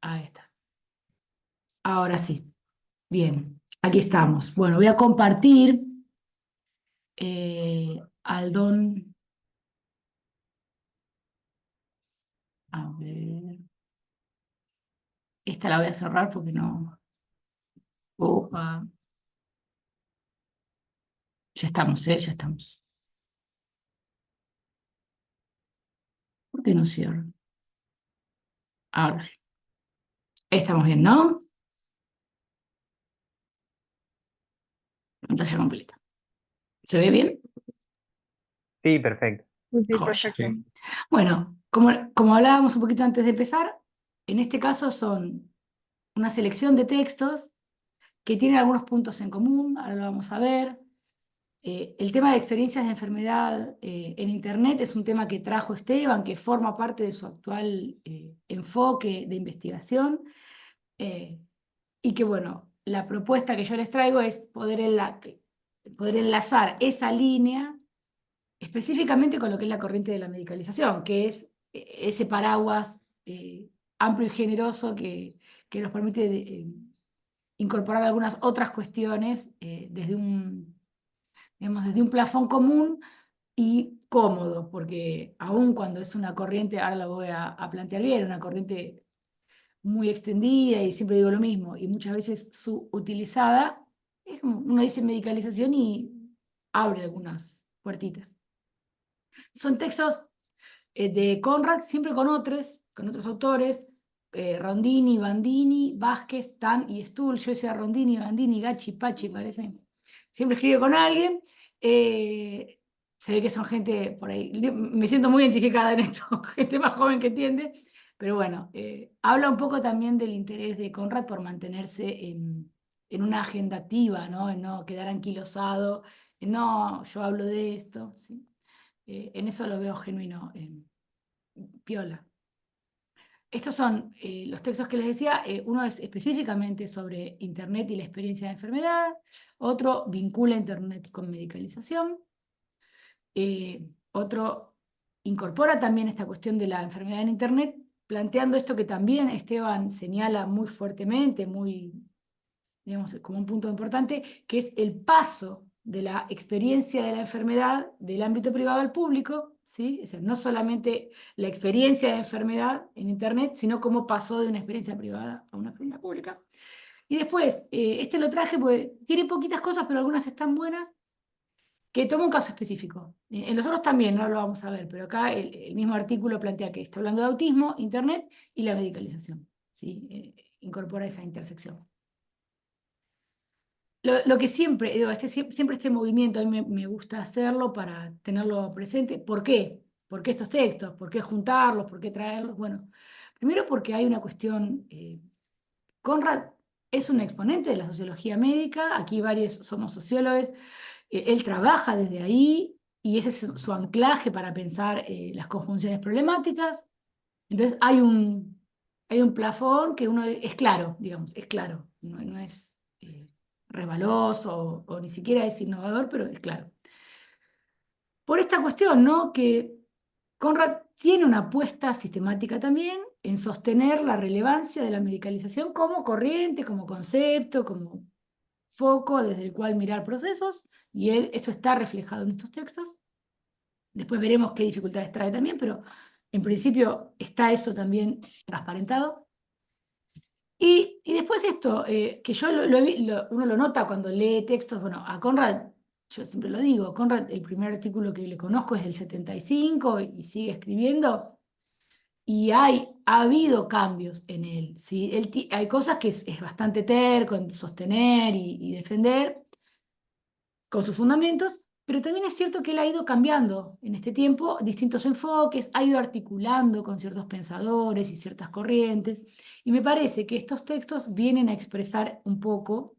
Ahí está. Ahora sí. Bien, aquí estamos. Bueno, voy a compartir Aldón. A ver. Esta la voy a cerrar porque no. Opa. Ya estamos, ¿eh? Ya estamos. ¿Por qué no cierro? Ahora sí. Estamos bien, ¿no? Pantalla completa. ¿Se ve bien? Sí, perfecto. Sí, Joya. perfecto. Bueno, como hablábamos un poquito antes de empezar, en este caso son una selección de textos que tienen algunos puntos en común, ahora lo vamos a ver. El tema de experiencias de enfermedad en Internet es un tema que trajo Esteban, que forma parte de su actual enfoque de investigación, eh, y que bueno, la propuesta que yo les traigo es poder enlazar esa línea específicamente con lo que es la corriente de la medicalización, que es ese paraguas amplio y generoso que nos permite incorporar algunas otras cuestiones digamos, desde un plafón común y cómodo, porque aun cuando es una corriente, ahora lo voy a plantear bien, una corriente muy extendida y siempre digo lo mismo, y muchas veces subutilizada, es como uno dice medicalización y abre algunas puertitas. Son textos de Conrad, siempre con otros autores, Rondini, Bandini, Vázquez, Tan y Stuhl. Yo decía Rondini, Bandini, Gachi, Pachi, parece. Siempre escribe con alguien. Se ve que son gente por ahí. Me siento muy identificada en esto, gente más joven que entiende. Pero bueno, habla un poco también del interés de Conrad por mantenerse en una agenda activa, ¿no? En no quedar anquilosado, en no, yo hablo de esto, ¿sí? En eso lo veo genuino, piola. Estos son los textos que les decía. Uno es específicamente sobre Internet y la experiencia de enfermedad. Otro vincula Internet con medicalización. Otro incorpora también esta cuestión de la enfermedad en Internet, planteando esto que también Esteban señala muy fuertemente, muy, digamos, como un punto importante, que es el paso de la experiencia de la enfermedad del ámbito privado al público, ¿sí? Es decir, no solamente la experiencia de enfermedad en Internet, sino cómo pasó de una experiencia privada a una experiencia pública. Y después, este lo traje porque tiene poquitas cosas, pero algunas están buenas, que toma un caso específico. En los otros también, no lo vamos a ver, pero acá el mismo artículo plantea que está hablando de autismo, Internet y la medicalización, ¿sí? Incorpora esa intersección. Lo que siempre, digo, siempre este movimiento a mí me gusta hacerlo para tenerlo presente. ¿Por qué? ¿Por qué estos textos? ¿Por qué juntarlos? ¿Por qué traerlos? Bueno, primero porque hay una cuestión. Conrad es un exponente de la sociología médica, aquí varios somos sociólogos. Él trabaja desde ahí y ese es su anclaje para pensar las conjunciones problemáticas. Entonces hay un plafón que uno es claro, digamos, es claro, no es resbaloso o ni siquiera es innovador, pero es claro. Por esta cuestión, ¿no? Que Conrad tiene una apuesta sistemática también en sostener la relevancia de la medicalización como corriente, como concepto, como foco desde el cual mirar procesos, y eso está reflejado en estos textos. Después veremos qué dificultades trae también, pero en principio está eso también transparentado. Y después esto, que yo uno lo nota cuando lee textos, bueno, a Conrad, yo siempre lo digo, Conrad, el primer artículo que le conozco es del 75 y sigue escribiendo, y ha habido cambios en él, ¿sí? Hay cosas que es bastante terco en sostener y defender con sus fundamentos, pero también es cierto que él ha ido cambiando en este tiempo distintos enfoques, ha ido articulando con ciertos pensadores y ciertas corrientes, y me parece que estos textos vienen a expresar un poco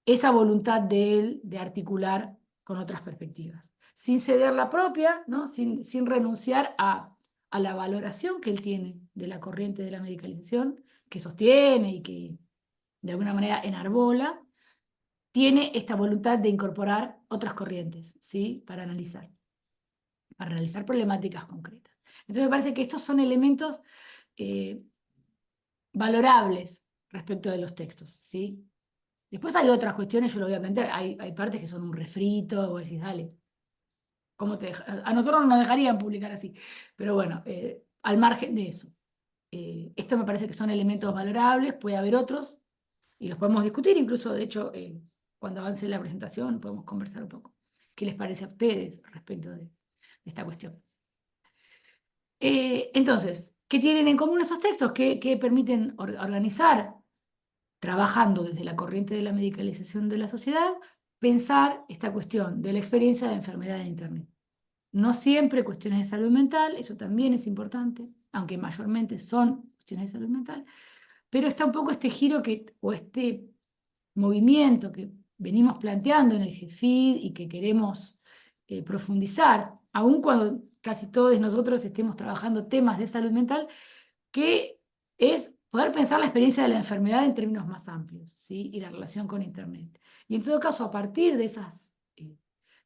esa voluntad de él de articular con otras perspectivas, sin ceder la propia, ¿no? Sin renunciar a la valoración que él tiene de la corriente de la medicalización, que sostiene y que de alguna manera enarbola, tiene esta voluntad de incorporar otras corrientes, ¿sí? Para analizar problemáticas concretas. Entonces me parece que estos son elementos eh, valorables respecto de los textos, ¿sí? Después hay otras cuestiones, yo lo voy a plantear, hay partes que son un refrito, vos decís, dale, a nosotros no nos dejarían publicar así, pero bueno, al margen de eso. Esto me parece que son elementos valorables, puede haber otros, y los podemos discutir, incluso, de hecho, cuando avance la presentación podemos conversar un poco. ¿Qué les parece a ustedes respecto de esta cuestión? Entonces, ¿qué tienen en común esos textos? ¿Qué permiten organizar, trabajando desde la corriente de la medicalización de la sociedad, pensar esta cuestión de la experiencia de enfermedad en Internet? No siempre cuestiones de salud mental, eso también es importante, aunque mayormente son cuestiones de salud mental, pero está un poco este giro o este movimiento que venimos planteando en el GEFID y que queremos profundizar, aun cuando casi todos nosotros estemos trabajando temas de salud mental, que es poder pensar la experiencia de la enfermedad en términos más amplios, ¿sí? Y la relación con Internet. Y en todo caso, a partir de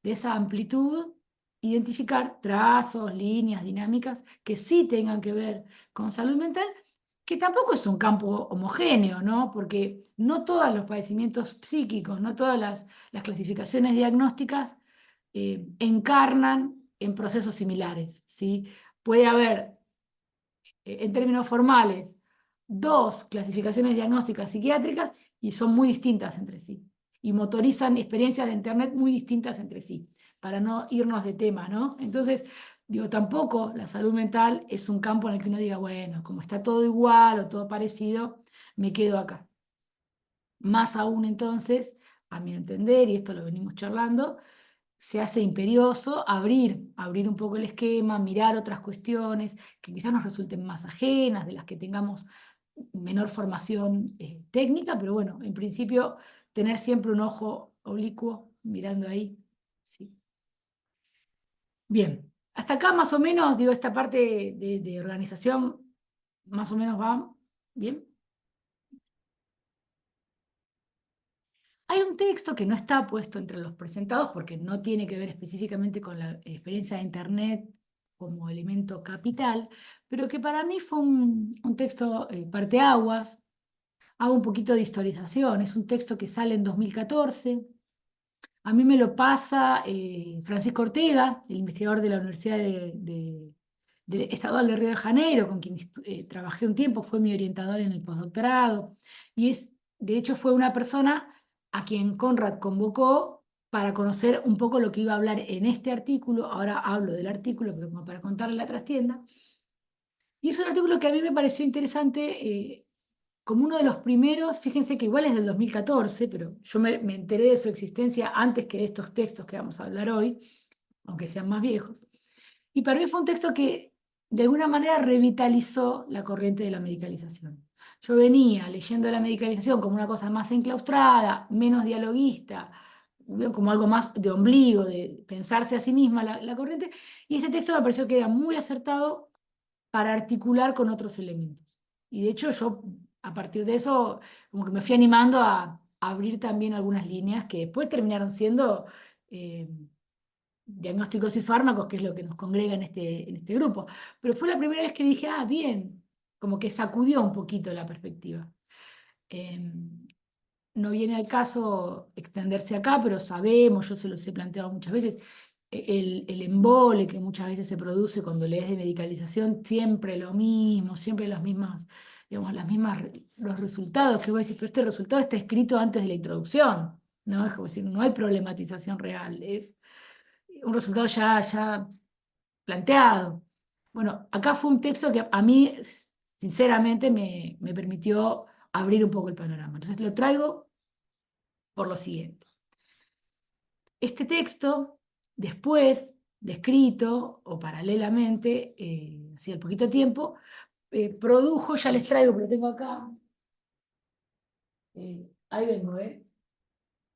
esa amplitud, identificar trazos, líneas, dinámicas que sí tengan que ver con salud mental, que tampoco es un campo homogéneo, ¿no? Porque no todos los padecimientos psíquicos, no todas las clasificaciones diagnósticas encarnan en procesos similares, ¿sí? Puede haber en términos formales, dos clasificaciones diagnósticas psiquiátricas y son muy distintas entre sí. Y motorizan experiencias de Internet muy distintas entre sí, para no irnos de tema, ¿no? Entonces, digo, tampoco la salud mental es un campo en el que uno diga, bueno, como está todo igual o todo parecido, me quedo acá. Más aún entonces, a mi entender, y esto lo venimos charlando, se hace imperioso abrir un poco el esquema, mirar otras cuestiones que quizás nos resulten más ajenas, de las que tengamos menor formación técnica, pero bueno, en principio tener siempre un ojo oblicuo mirando ahí. Sí. Bien, hasta acá más o menos, digo, esta parte de organización más o menos va bien. Hay un texto que no está puesto entre los presentados porque no tiene que ver específicamente con la experiencia de Internet como elemento capital, pero que para mí fue un texto parteaguas. Hago un poquito de historización. Es un texto que sale en 2014. A mí me lo pasa Francisco Ortega, el investigador de la Universidad Estadual de Río de Janeiro, con quien trabajé un tiempo, fue mi orientador en el postdoctorado. Y de hecho, fue una persona a quien Conrad convocó para conocer un poco lo que iba a hablar en este artículo. Ahora hablo del artículo, pero como para contarle la trastienda. Y es un artículo que a mí me pareció interesante, como uno de los primeros. Fíjense que igual es del 2014, pero yo me enteré de su existencia antes que de estos textos que vamos a hablar hoy, aunque sean más viejos. Y para mí fue un texto que de alguna manera revitalizó la corriente de la medicalización. Yo venía leyendo la medicalización como una cosa más enclaustrada, menos dialoguista, como algo más de ombligo, de pensarse a sí misma la corriente, y este texto me pareció que era muy acertado para articular con otros elementos. Y de hecho yo, a partir de eso, como que me fui animando a abrir también algunas líneas que después terminaron siendo diagnósticos y fármacos, que es lo que nos congrega en este grupo. Pero fue la primera vez que dije, ah, bien, como que sacudió un poquito la perspectiva. Eh, no viene al caso extenderse acá, pero sabemos, yo se los he planteado muchas veces, el embole que muchas veces se produce cuando lees de medicalización, siempre lo mismo, siempre los mismos, digamos, los resultados, que voy a decir, pero este resultado está escrito antes de la introducción, ¿no? Es como decir, no hay problematización real, es un resultado ya planteado. Bueno, acá fue un texto que a mí, sinceramente, me permitió abrir un poco el panorama. Entonces lo traigo por lo siguiente. Este texto, después, descrito o paralelamente, hacía poquito tiempo, produjo, ya les traigo, pero lo tengo acá. Ahí vengo, ¿eh?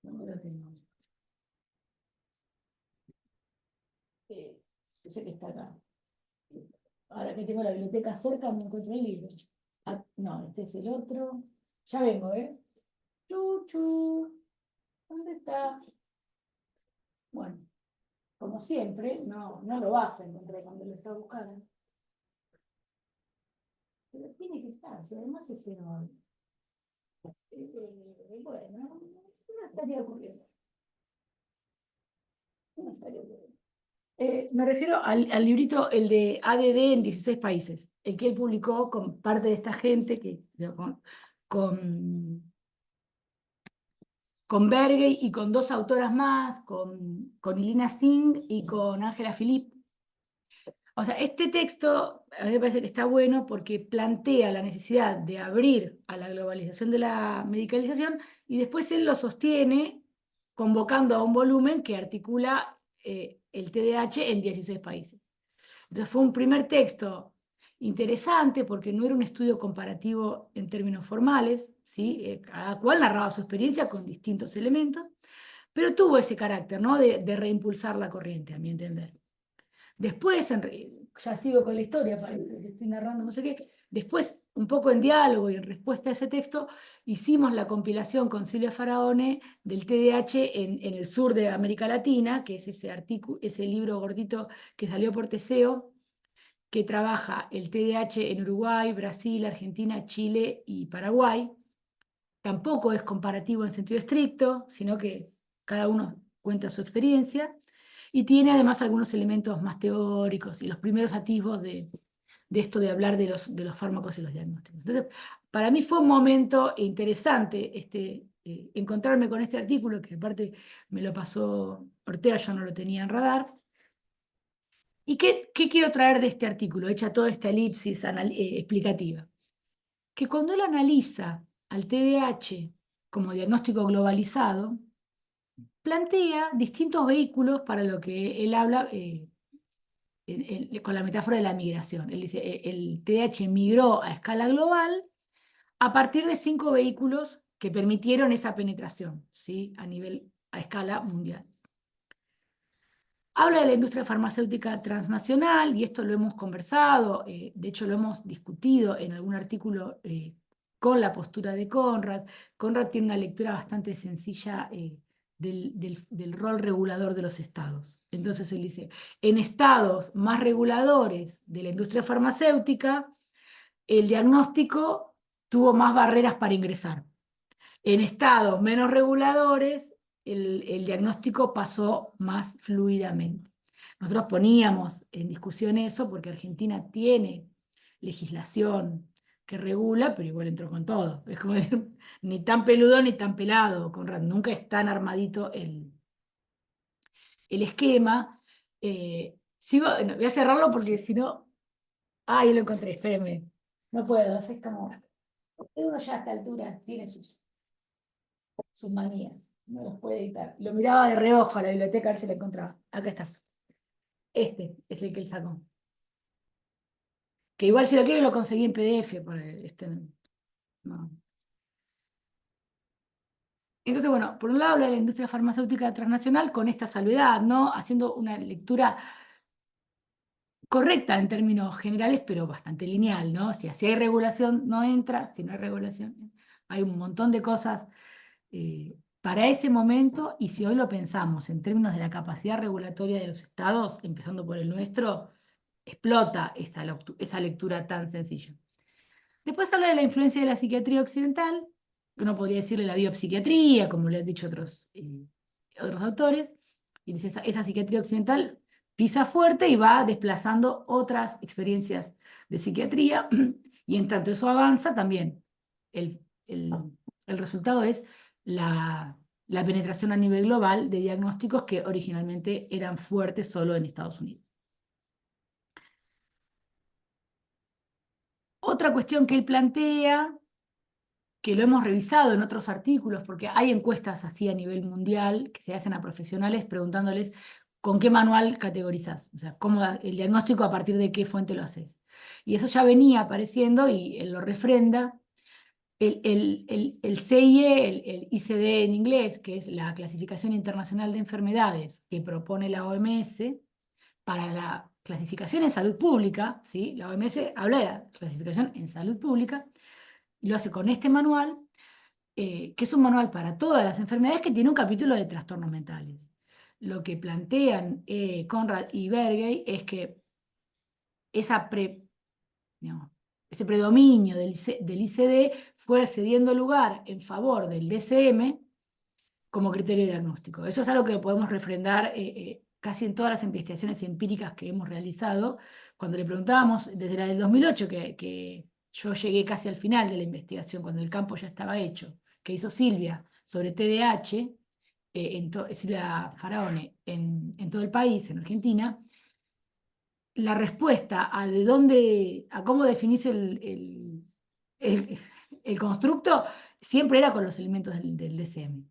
¿Dónde lo tengo? Yo sé que está acá. Ahora que tengo la biblioteca cerca, me encuentro el libro. Ah, no, este es el otro. Ya vengo, ¿eh? Chuchu, ¿dónde está? Bueno, como siempre, no lo vas a encontrar cuando lo estás buscando. Pero tiene que estar, si además es enorme. Bueno, no estaría ocurriendo. No estaría ocurriendo. Me refiero al librito, el de ADD en 16 países, el que él publicó con parte de esta gente, con, con Bergey y con dos autoras más, con Ilina Singh y con Ángela Philippe. O sea, este texto a mí me parece que está bueno porque plantea la necesidad de abrir a la globalización de la medicalización y después él lo sostiene convocando a un volumen que articula el TDAH en 16 países. Entonces fue un primer texto interesante porque no era un estudio comparativo en términos formales, ¿sí? Cada cual narraba su experiencia con distintos elementos, pero tuvo ese carácter, ¿no? de reimpulsar la corriente, a mi entender. Después, ya sigo con la historia, parece que estoy narrando no sé qué, después, un poco en diálogo y en respuesta a ese texto, hicimos la compilación con Silvia Faraone del TDAH en el sur de América Latina, que es ese artículo, ese libro gordito que salió por Teseo, que trabaja el TDAH en Uruguay, Brasil, Argentina, Chile y Paraguay. Tampoco es comparativo en sentido estricto, sino que cada uno cuenta su experiencia y tiene además algunos elementos más teóricos y los primeros atisbos de esto de hablar de los fármacos y los diagnósticos. Entonces, para mí fue un momento interesante encontrarme con este artículo, que aparte me lo pasó Ortega, yo no lo tenía en radar. ¿Y qué quiero traer de este artículo, hecha toda esta elipsis explicativa? Que cuando él analiza al TDAH como diagnóstico globalizado, plantea distintos vehículos para lo que él habla con la metáfora de la migración. Él dice, el TDAH migró a escala global a partir de 5 vehículos que permitieron esa penetración, ¿sí? A escala mundial. Habla de la industria farmacéutica transnacional, y esto lo hemos conversado, de hecho lo hemos discutido en algún artículo con la postura de Conrad. Conrad tiene una lectura bastante sencilla del rol regulador de los estados. Entonces él dice, en estados más reguladores de la industria farmacéutica, el diagnóstico tuvo más barreras para ingresar. En estados menos reguladores, el diagnóstico pasó más fluidamente. Nosotros poníamos en discusión eso porque Argentina tiene legislación que regula, pero igual entró con todo. Es como decir, ni tan peludo ni tan pelado, Conrad. Nunca es tan armadito el esquema. No, voy a cerrarlo porque si no... Ah, yo lo encontré, espérenme. No puedo, es como... Uno ya a esta altura tiene sus manías, no los puede editar. Lo miraba de reojo a la biblioteca a ver si la encontraba. Acá está. Este es el que él sacó. Que igual si lo quiero lo conseguí en PDF. No. Entonces, bueno, por un lado habla de la industria farmacéutica transnacional con esta salvedad, ¿no? Haciendo una lectura correcta en términos generales, pero bastante lineal, ¿no? Si hay regulación, no entra, si no hay regulación, hay un montón de cosas para ese momento, y si hoy lo pensamos en términos de la capacidad regulatoria de los estados, empezando por el nuestro, explota esa lectura tan sencilla. Después habla de la influencia de la psiquiatría occidental, que uno podría decirle la biopsiquiatría, como le han dicho otros autores, y dice, esa psiquiatría occidental pisa fuerte y va desplazando otras experiencias de psiquiatría, y en tanto eso avanza, también el, el, el resultado es la penetración a nivel global de diagnósticos que originalmente eran fuertes solo en Estados Unidos. Otra cuestión que él plantea, que lo hemos revisado en otros artículos, porque hay encuestas así a nivel mundial que se hacen a profesionales preguntándoles con qué manual categorizás, o sea, el diagnóstico a partir de qué fuente lo haces. Y eso ya venía apareciendo y él lo refrenda. El CIE, el ICD en inglés, que es la Clasificación Internacional de Enfermedades que propone la OMS, para la clasificación en salud pública, ¿sí? La OMS habla de la clasificación en salud pública, y lo hace con este manual, que es un manual para todas las enfermedades que tiene un capítulo de trastornos mentales. Lo que plantean Conrad y Bergey es que esa digamos, ese predominio del ICD fue cediendo lugar en favor del DSM como criterio diagnóstico. Eso es algo que podemos refrendar casi en todas las investigaciones empíricas que hemos realizado. Cuando le preguntábamos, desde la del 2008, que yo llegué casi al final de la investigación, cuando el campo ya estaba hecho, que hizo Silvia sobre TDAH, Silvia Faraone, en todo el país, en Argentina, la respuesta a de dónde, a cómo definís el, el constructo, siempre era con los elementos del DSM.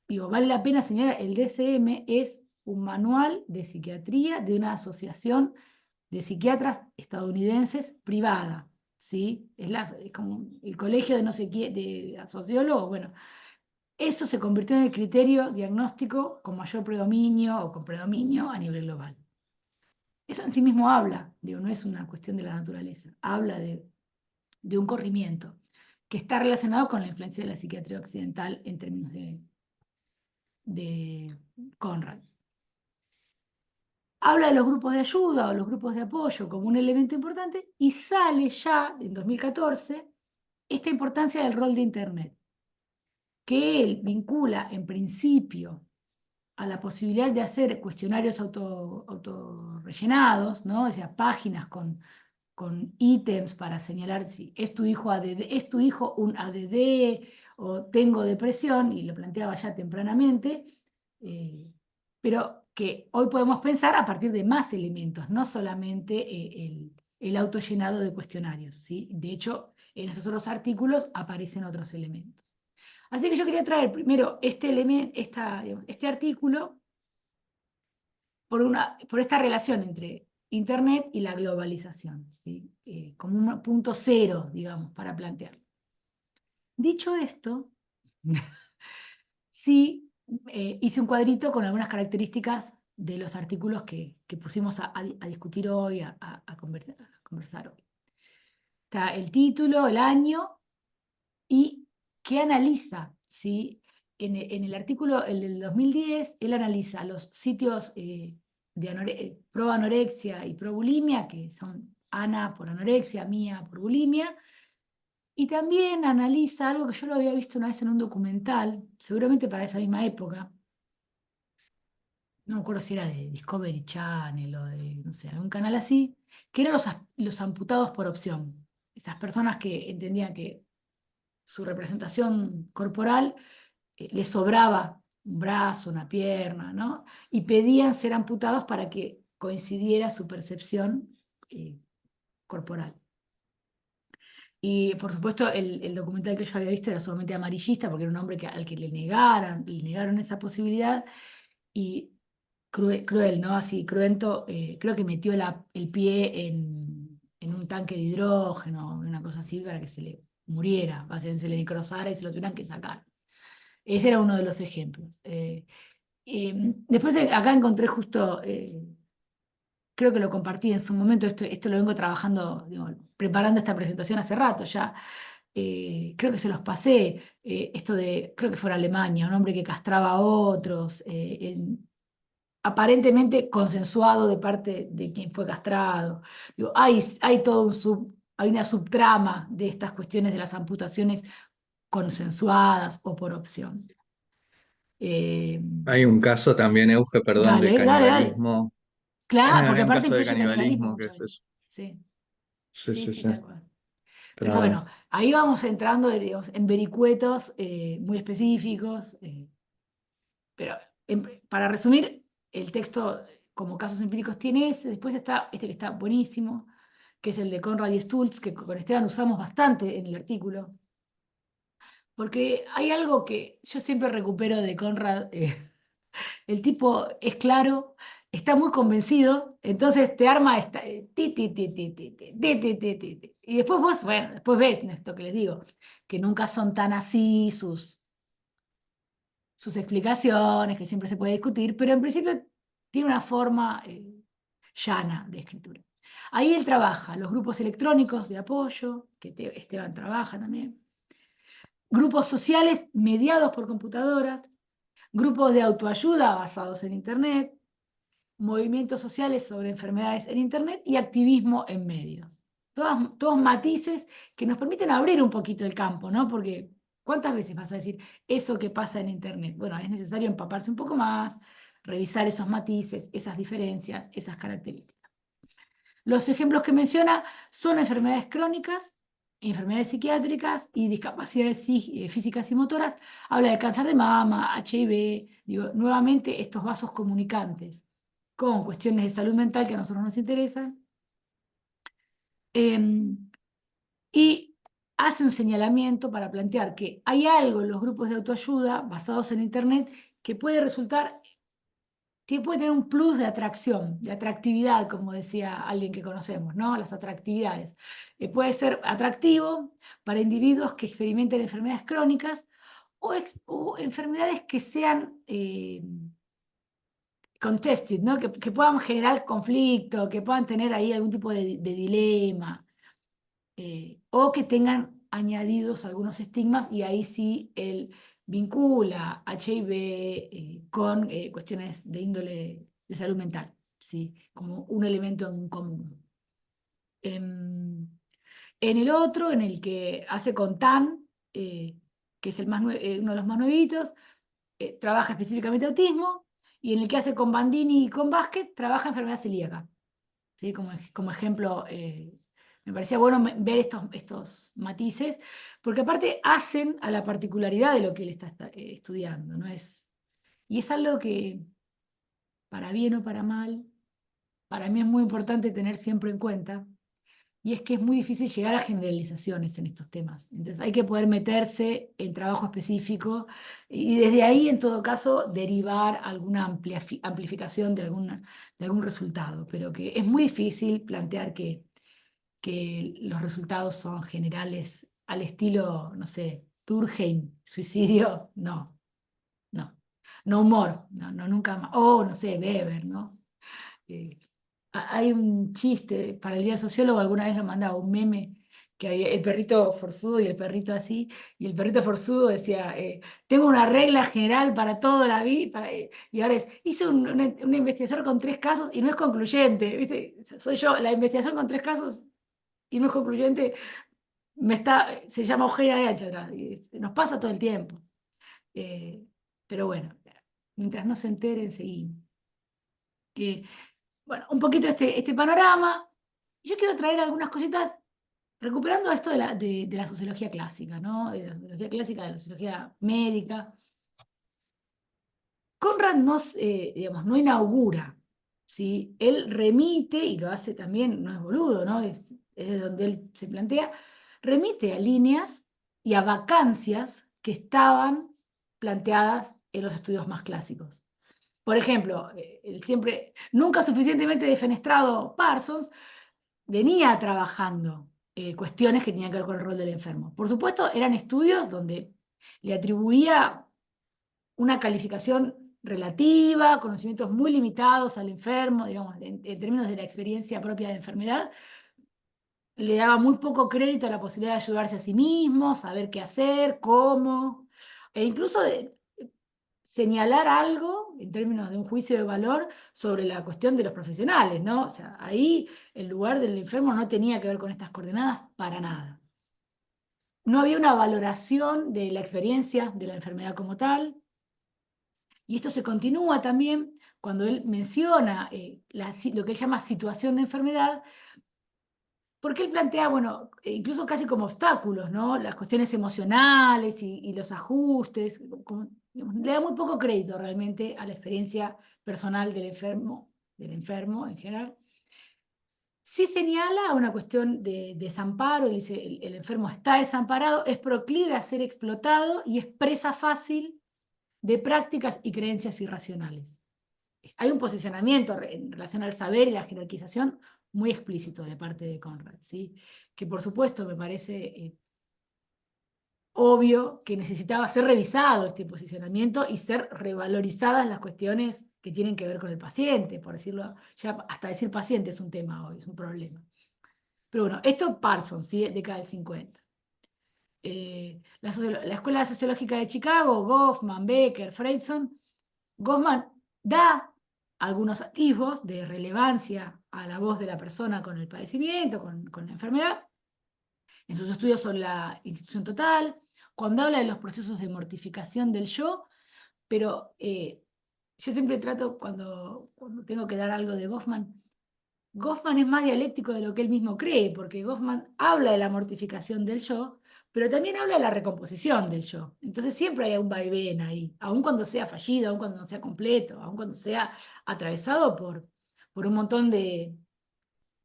Digo, vale la pena señalar, el DSM es un manual de psiquiatría de una asociación de psiquiatras estadounidenses privada, ¿sí? Es como el colegio de no sé qué, de sociólogos, bueno, eso se convirtió en el criterio diagnóstico con mayor predominio o con predominio a nivel global. Eso en sí mismo habla, digo, no es una cuestión de la naturaleza, habla de un corrimiento que está relacionado con la influencia de la psiquiatría occidental en términos de Conrad. Habla de los grupos de ayuda o los grupos de apoyo como un elemento importante y sale ya en 2014 esta importancia del rol de Internet, que él vincula en principio a la posibilidad de hacer cuestionarios autorrellenados, ¿no? O sea, páginas con ítems para señalar si es tu hijo ADD, es tu hijo un ADD o tengo depresión, y lo planteaba ya tempranamente, eh, pero que hoy podemos pensar a partir de más elementos, no solamente el autollenado de cuestionarios, ¿sí? De hecho, en esos otros artículos aparecen otros elementos. Así que yo quería traer primero este artículo por esta relación entre Internet y la globalización, ¿sí? Como un punto cero, digamos, para plantearlo. Dicho esto, sí hice un cuadrito con algunas características de los artículos que pusimos a discutir hoy, a conversar hoy. Está el título, el año y qué analiza, ¿sí? En el artículo, el del 2010, él analiza los sitios pro anorexia y pro bulimia, que son Ana por anorexia, Mía por bulimia, y también analiza algo que yo lo había visto una vez en un documental, seguramente para esa misma época, no me acuerdo si era de Discovery Channel o de, no sé, algún canal así, que eran los amputados por opción. Esas personas que entendían que su representación corporal les sobraba un brazo, una pierna, ¿no? Y pedían ser amputados para que coincidiera su percepción corporal. Y por supuesto, el documental que yo había visto era sumamente amarillista, porque era un hombre al que le negaron esa posibilidad, y cruel, ¿no? Así, cruento, creo que metió el pie en un tanque de hidrógeno, una cosa así, para que se le muriera, básicamente se le necrosara y se lo tuvieran que sacar. Ese era uno de los ejemplos. Después acá encontré justo, creo que lo compartí en su momento, esto lo vengo trabajando, digo, preparando esta presentación hace rato ya. Creo que se los pasé, esto de, creo que fue en Alemania, un hombre que castraba a otros, aparentemente consensuado de parte de quien fue castrado. Digo, hay todo hay una subtrama de estas cuestiones de las amputaciones consensuadas o por opción. Eh, Hay un caso también, Euge, perdón, de dale, dale, dale. canibalismo. Claro, porque Hay un aparte caso de incluye canibalismo canibalismo que muchas es veces. eso. Sí, Sí, sí, sí, sí, sí. tal cual. Pero Tremendo. bueno, ahí vamos entrando, digamos, en vericuetos muy específicos. Pero para resumir, el texto como casos empíricos tiene ese, después está este que está buenísimo, que es el de Conrad y Stultz, que con Esteban usamos bastante en el artículo, porque hay algo que yo siempre recupero de Conrad. El tipo es claro, está muy convencido, entonces te arma esta, ti, ti, ti, ti, ti, ti, ti, ti, ti, ti, ti. Y después vos, bueno, después ves esto que les digo, que nunca son tan así sus explicaciones, que siempre se puede discutir, pero en principio tiene una forma llana de escritura. Ahí él trabaja los grupos electrónicos de apoyo, que Esteban trabaja también, grupos sociales mediados por computadoras, grupos de autoayuda basados en Internet, movimientos sociales sobre enfermedades en Internet y activismo en medios. todos matices que nos permiten abrir un poquito el campo, ¿no? Porque ¿cuántas veces vas a decir eso que pasa en Internet? Bueno, es necesario empaparse un poco más, revisar esos matices, esas diferencias, esas características. Los ejemplos que menciona son enfermedades crónicas, enfermedades psiquiátricas y discapacidades físicas y motoras. Habla de cáncer de mama, HIV, digo, nuevamente estos vasos comunicantes con cuestiones de salud mental que a nosotros nos interesan. Y hace un señalamiento para plantear que hay algo en los grupos de autoayuda basados en Internet que puede resultar, que puede tener un plus de atracción, de atractividad, como decía alguien que conocemos, ¿no? Las atractividades. Puede ser atractivo para individuos que experimenten enfermedades crónicas o enfermedades que sean contested, ¿no? Que puedan generar conflicto, que puedan tener ahí algún tipo de dilema. O que tengan añadidos algunos estigmas y ahí sí él vincula HIV con cuestiones de índole de salud mental, ¿sí? Como un elemento en común. En el otro, en el que hace con TAN, que es uno de los más nuevitos, trabaja específicamente autismo, y en el que hace con Bandini y con Vázquez, trabaja enfermedad celíaca. ¿Sí? Como ejemplo, me parecía bueno ver estos matices, porque aparte hacen a la particularidad de lo que él está estudiando, ¿no? Y es algo que, para bien o para mal, para mí es muy importante tener siempre en cuenta, y es que es muy difícil llegar a generalizaciones en estos temas. Entonces hay que poder meterse en trabajo específico y desde ahí, en todo caso, derivar alguna amplificación de algún resultado, pero que es muy difícil plantear que los resultados son generales al estilo, no sé, Durkheim, suicidio, no, no. No humor, no, no nunca más. O, no sé, Weber, ¿no? Eh, Hay un chiste para el Día del Sociólogo, alguna vez lo mandaba, un meme, que había el perrito forzudo y el perrito así, y el perrito forzudo decía, tengo una regla general para toda la vida, y ahora hice una investigación con 3 casos y no es concluyente, ¿viste? O sea, soy yo, la investigación con 3 casos y no es concluyente, se llama ojera de hacha atrás, y nos pasa todo el tiempo. Eh, pero bueno, mientras no se enteren, seguimos. Bueno, un poquito este panorama. Yo quiero traer algunas cositas, recuperando esto de la sociología clásica, ¿no? De la sociología clásica, de la sociología médica. Conrad digamos, no inaugura, ¿sí? Él remite, y lo hace también, no es boludo, ¿no? Es de donde él se plantea, remite a líneas y a vacancias que estaban planteadas en los estudios más clásicos. Por ejemplo, el siempre, nunca suficientemente defenestrado Parsons venía trabajando cuestiones que tenían que ver con el rol del enfermo. Por supuesto, eran estudios donde le atribuía una calificación relativa, conocimientos muy limitados al enfermo, digamos, en términos de la experiencia propia de enfermedad, le daba muy poco crédito a la posibilidad de ayudarse a sí mismo, saber qué hacer, cómo, e incluso de señalar algo en términos de un juicio de valor sobre la cuestión de los profesionales, ¿no? O sea, ahí el lugar del enfermo no tenía que ver con estas coordenadas para nada. No había una valoración de la experiencia de la enfermedad como tal, y esto se continúa también cuando él menciona lo que él llama situación de enfermedad, porque él plantea, bueno, incluso casi como obstáculos, ¿no? Las cuestiones emocionales y los ajustes, digamos, le da muy poco crédito realmente a la experiencia personal del enfermo en general. Sí señala una cuestión de desamparo, él dice, el enfermo está desamparado, es proclive a ser explotado y es presa fácil de prácticas y creencias irracionales. Hay un posicionamiento en relación al saber y la jerarquización muy explícito de parte de Conrad, ¿sí? Que por supuesto me parece obvio que necesitaba ser revisado este posicionamiento y ser revalorizadas las cuestiones que tienen que ver con el paciente, por decirlo, ya hasta decir paciente es un tema hoy, es un problema. Pero bueno, esto es Parsons, ¿sí? Década del 50. La Escuela Sociológica de Chicago, Goffman, Becker, Freidson, Goffman da algunos atisbos de relevancia a la voz de la persona con el padecimiento, con la enfermedad, en sus estudios sobre la institución total, cuando habla de los procesos de mortificación del yo, pero yo siempre trato, cuando tengo que dar algo de Goffman es más dialéctico de lo que él mismo cree, porque Goffman habla de la mortificación del yo, pero también habla de la recomposición del yo. Entonces siempre hay un vaivén ahí, aun cuando sea fallido, aun cuando no sea completo, aun cuando sea atravesado por un montón de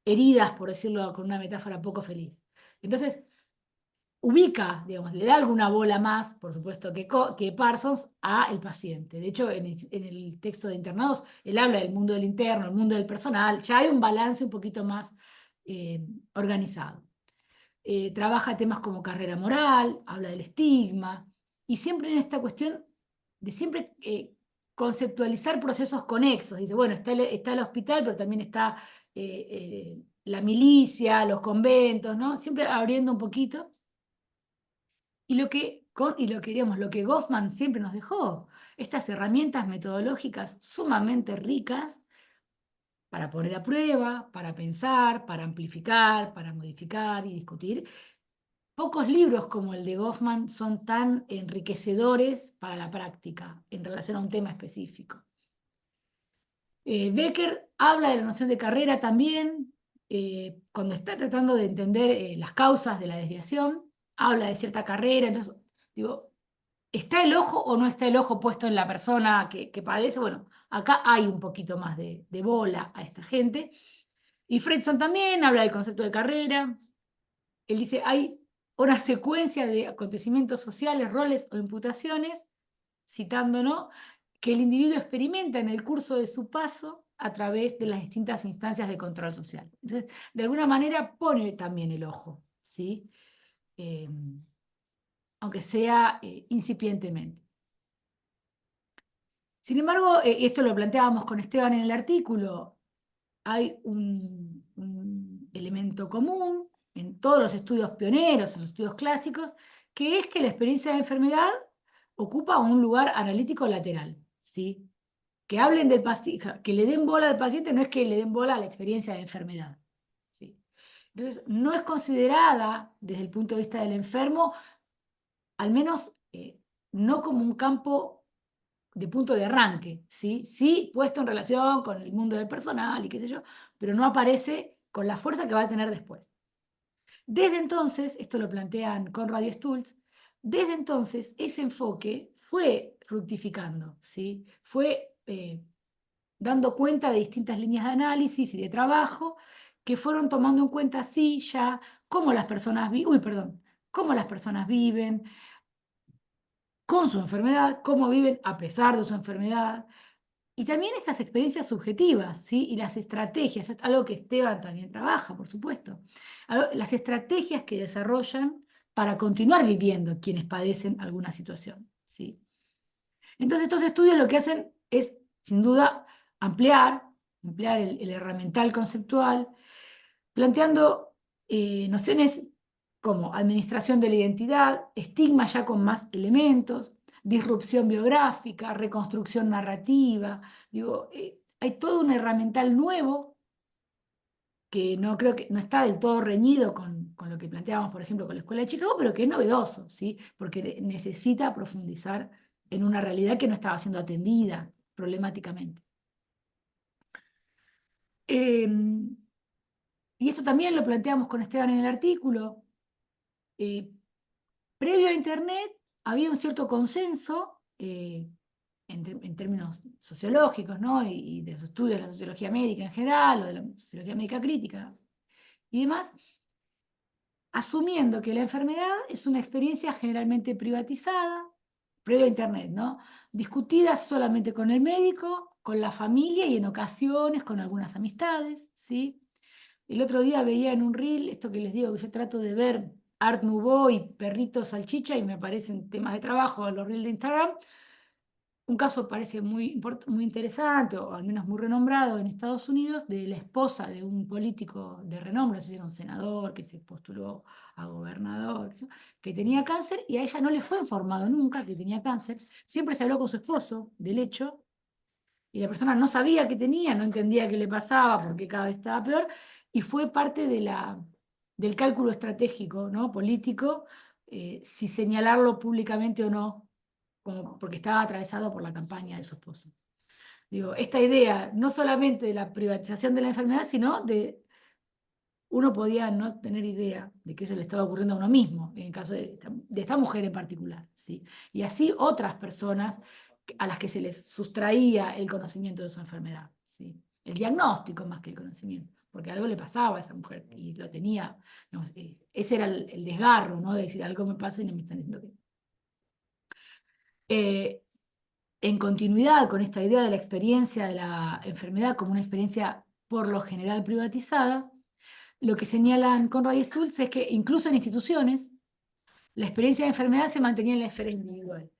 heridas, por decirlo con una metáfora poco feliz. Entonces, ubica, digamos, le da alguna bola más, por supuesto, que Parsons a el paciente. De hecho, en el texto de internados, él habla del mundo del interno, el mundo del personal, ya hay un balance un poquito más organizado. Trabaja temas como carrera moral, habla del estigma, y siempre en esta cuestión de siempre conceptualizar procesos conexos. Dice, bueno, está el hospital, pero también está la milicia, los conventos, ¿no? Siempre abriendo un poquito. Digamos, lo que Goffman siempre nos dejó, estas herramientas metodológicas sumamente ricas para poner a prueba, para pensar, para amplificar, para modificar y discutir. Pocos libros como el de Goffman son tan enriquecedores para la práctica en relación a un tema específico. Becker habla de la noción de carrera también, cuando está tratando de entender las causas de la desviación, habla de cierta carrera, entonces digo, ¿está el ojo o no está el ojo puesto en la persona que padece? Bueno, acá hay un poquito más de bola a esta gente. Y Fredson también habla del concepto de carrera. Él dice, hay una secuencia de acontecimientos sociales, roles o imputaciones, citando, ¿no?, que el individuo experimenta en el curso de su paso a través de las distintas instancias de control social. Entonces, de alguna manera pone también el ojo, ¿sí? Eh, aunque sea incipientemente. Sin embargo, esto lo planteábamos con Esteban en el artículo, hay un elemento común en todos los estudios pioneros, en los estudios clásicos, que es que la experiencia de enfermedad ocupa un lugar analítico lateral, ¿sí? Que hablen del paciente, que le den bola al paciente no es que le den bola a la experiencia de enfermedad, ¿sí? Entonces, no es considerada desde el punto de vista del enfermo, al menos no como un campo de punto de arranque, ¿sí? Sí puesto en relación con el mundo del personal y qué sé yo, pero no aparece con la fuerza que va a tener después. Desde entonces, esto lo plantean Conrad y Stultz, desde entonces ese enfoque fue fructificando, ¿sí? Fue dando cuenta de distintas líneas de análisis y de trabajo que fueron tomando en cuenta, sí, ya, cómo las personas, cómo las personas viven con su enfermedad, cómo viven a pesar de su enfermedad, y también estas experiencias subjetivas, ¿sí? Y las estrategias, es algo que Esteban también trabaja, por supuesto. Las estrategias que desarrollan para continuar viviendo quienes padecen alguna situación, ¿sí? Entonces estos estudios lo que hacen es, sin duda, ampliar el herramental conceptual, planteando nociones como administración de la identidad, estigma ya con más elementos, disrupción biográfica, reconstrucción narrativa. Digo, hay todo un herramental nuevo que no creo que no está del todo reñido con lo que planteábamos, por ejemplo, con la Escuela de Chicago, pero que es novedoso, ¿sí? Porque necesita profundizar en una realidad que no estaba siendo atendida problemáticamente. Y esto también lo planteamos con Esteban en el artículo. Previo a Internet había un cierto consenso en términos sociológicos, ¿no? Y de los estudios de la sociología médica en general, o de la sociología médica crítica y demás, asumiendo que la enfermedad es una experiencia generalmente privatizada, previo a Internet, ¿no? Discutida solamente con el médico, con la familia y en ocasiones con algunas amistades, ¿sí? El otro día veía en un reel, esto que les digo, que yo trato de ver Art Nouveau y perritos salchicha y me aparecen temas de trabajo en los reels de Instagram. Un caso parece muy interesante, o al menos muy renombrado en Estados Unidos, de la esposa de un político de renombre, no sé si era un senador que se postuló a gobernador, ¿no?, que tenía cáncer y a ella no le fue informado nunca que tenía cáncer. Siempre se habló con su esposo del hecho y la persona no sabía qué tenía, no entendía qué le pasaba, porque cada vez estaba peor, y fue parte del cálculo estratégico, ¿no? Político, si señalarlo públicamente o no, porque estaba atravesado por la campaña de su esposo. Digo, esta idea no solamente de la privatización de la enfermedad, sino de uno podía no tener idea de que eso le estaba ocurriendo a uno mismo, en el caso de esta mujer en particular, ¿sí? Y así otras personas a las que se les sustraía el conocimiento de su enfermedad, ¿sí? El diagnóstico más que el conocimiento, porque algo le pasaba a esa mujer y lo tenía, digamos, ese era el desgarro, ¿no? De decir algo me pasa y no me están diciendo que... En continuidad con esta idea de la experiencia de la enfermedad como una experiencia por lo general privatizada, lo que señalan Conrad y Stultz es que incluso en instituciones, la experiencia de enfermedad se mantenía en la esfera individual,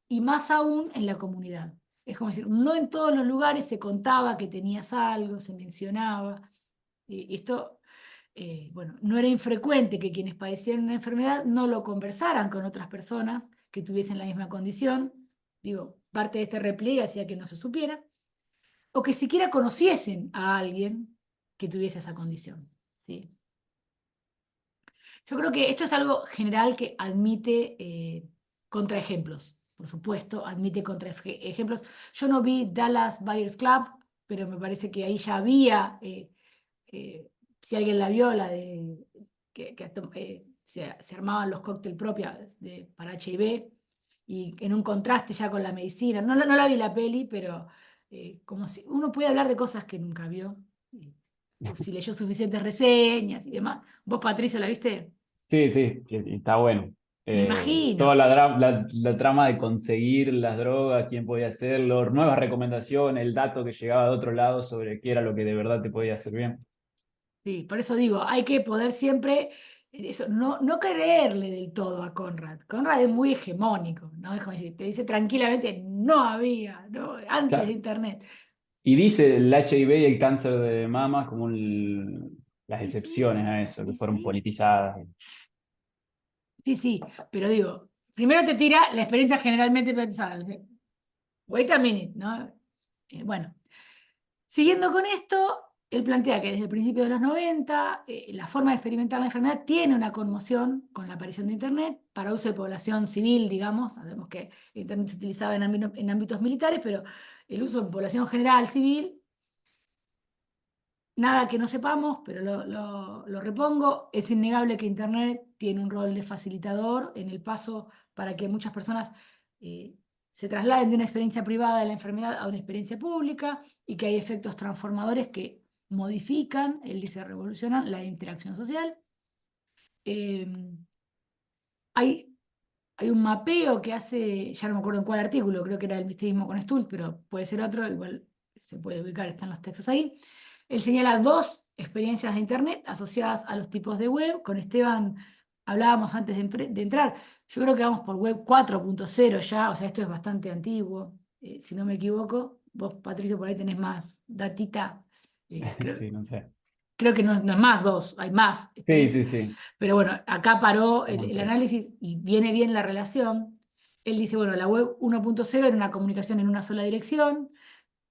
y más aún en la comunidad. Es como decir, no en todos los lugares se contaba que tenías algo, se mencionaba. Esto, bueno, no era infrecuente que quienes padecían una enfermedad no lo conversaran con otras personas que tuviesen la misma condición. Digo, parte de este repliegue hacía que no se supiera, o que siquiera conociesen a alguien que tuviese esa condición, ¿sí? Yo creo que esto es algo general que admite contraejemplos, por supuesto, admite contraejemplos. Yo no vi Dallas Buyers Club, pero me parece que ahí ya había, si alguien la vio, la de que se armaban los cócteles propios para HIV, y en un contraste ya con la medicina. No, no la vi la peli, pero como si uno puede hablar de cosas que nunca vio, por si leyó suficientes reseñas y demás. ¿Vos, Patricio, la viste? Sí, sí, y está bueno. Me Toda imagino. la trama de conseguir las drogas, quién podía hacerlo, nuevas recomendaciones, el dato que llegaba de otro lado sobre qué era lo que de verdad te podía hacer bien. Sí, por eso digo, hay que poder siempre, eso, no creerle del todo a Conrad. Conrad es muy hegemónico, ¿no? Es como decir, te dice tranquilamente, no había, ¿no? Antes de Claro. Internet. Y dice el HIV y el cáncer de mama como las Y excepciones sí, a eso, que y fueron sí, politizadas. sí, sí, pero digo, primero te tira la experiencia generalmente pensada. Wait a minute, ¿no? Bueno. Siguiendo con esto, él plantea que desde el principio de los 90 la forma de experimentar la enfermedad tiene una conmoción con la aparición de Internet para uso de población civil, digamos. Sabemos que Internet se utilizaba en ámbitos militares, pero el uso en población general, civil, nada que no sepamos, pero lo repongo. Es innegable que Internet tiene un rol de facilitador en el paso para que muchas personas eh, se trasladen de una experiencia privada de la enfermedad a una experiencia pública, y que hay efectos transformadores que modifican, él dice revolucionan, la interacción social. Eh, hay, hay un mapeo que hace, ya no me acuerdo en cuál artículo, creo que era el misticismo con Stultz, pero puede ser otro, igual se puede ubicar, están los textos ahí. Él señala dos experiencias de Internet asociadas a los tipos de web. Con Esteban hablábamos antes de entrar. Yo creo que vamos por web 4.0 ya, o sea, esto es bastante antiguo, si no me equivoco. Vos, Patricio, por ahí tenés más datita. Creo, Sí, no sé. creo que no es más dos, hay más Sí, experiencias. sí, sí. Pero bueno, acá paró Como el tres. análisis y viene bien la relación. Él dice, bueno, la web 1.0 era una comunicación en una sola dirección,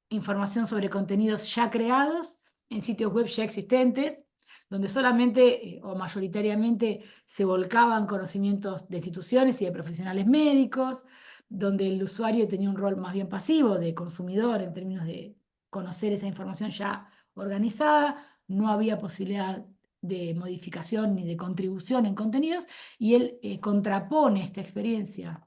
información sobre contenidos ya creados en sitios web ya existentes, donde solamente o mayoritariamente se volcaban conocimientos de instituciones y de profesionales médicos, donde el usuario tenía un rol más bien pasivo de consumidor en términos de conocer esa información ya organizada. No había posibilidad de modificación ni de contribución en contenidos, y él contrapone esta experiencia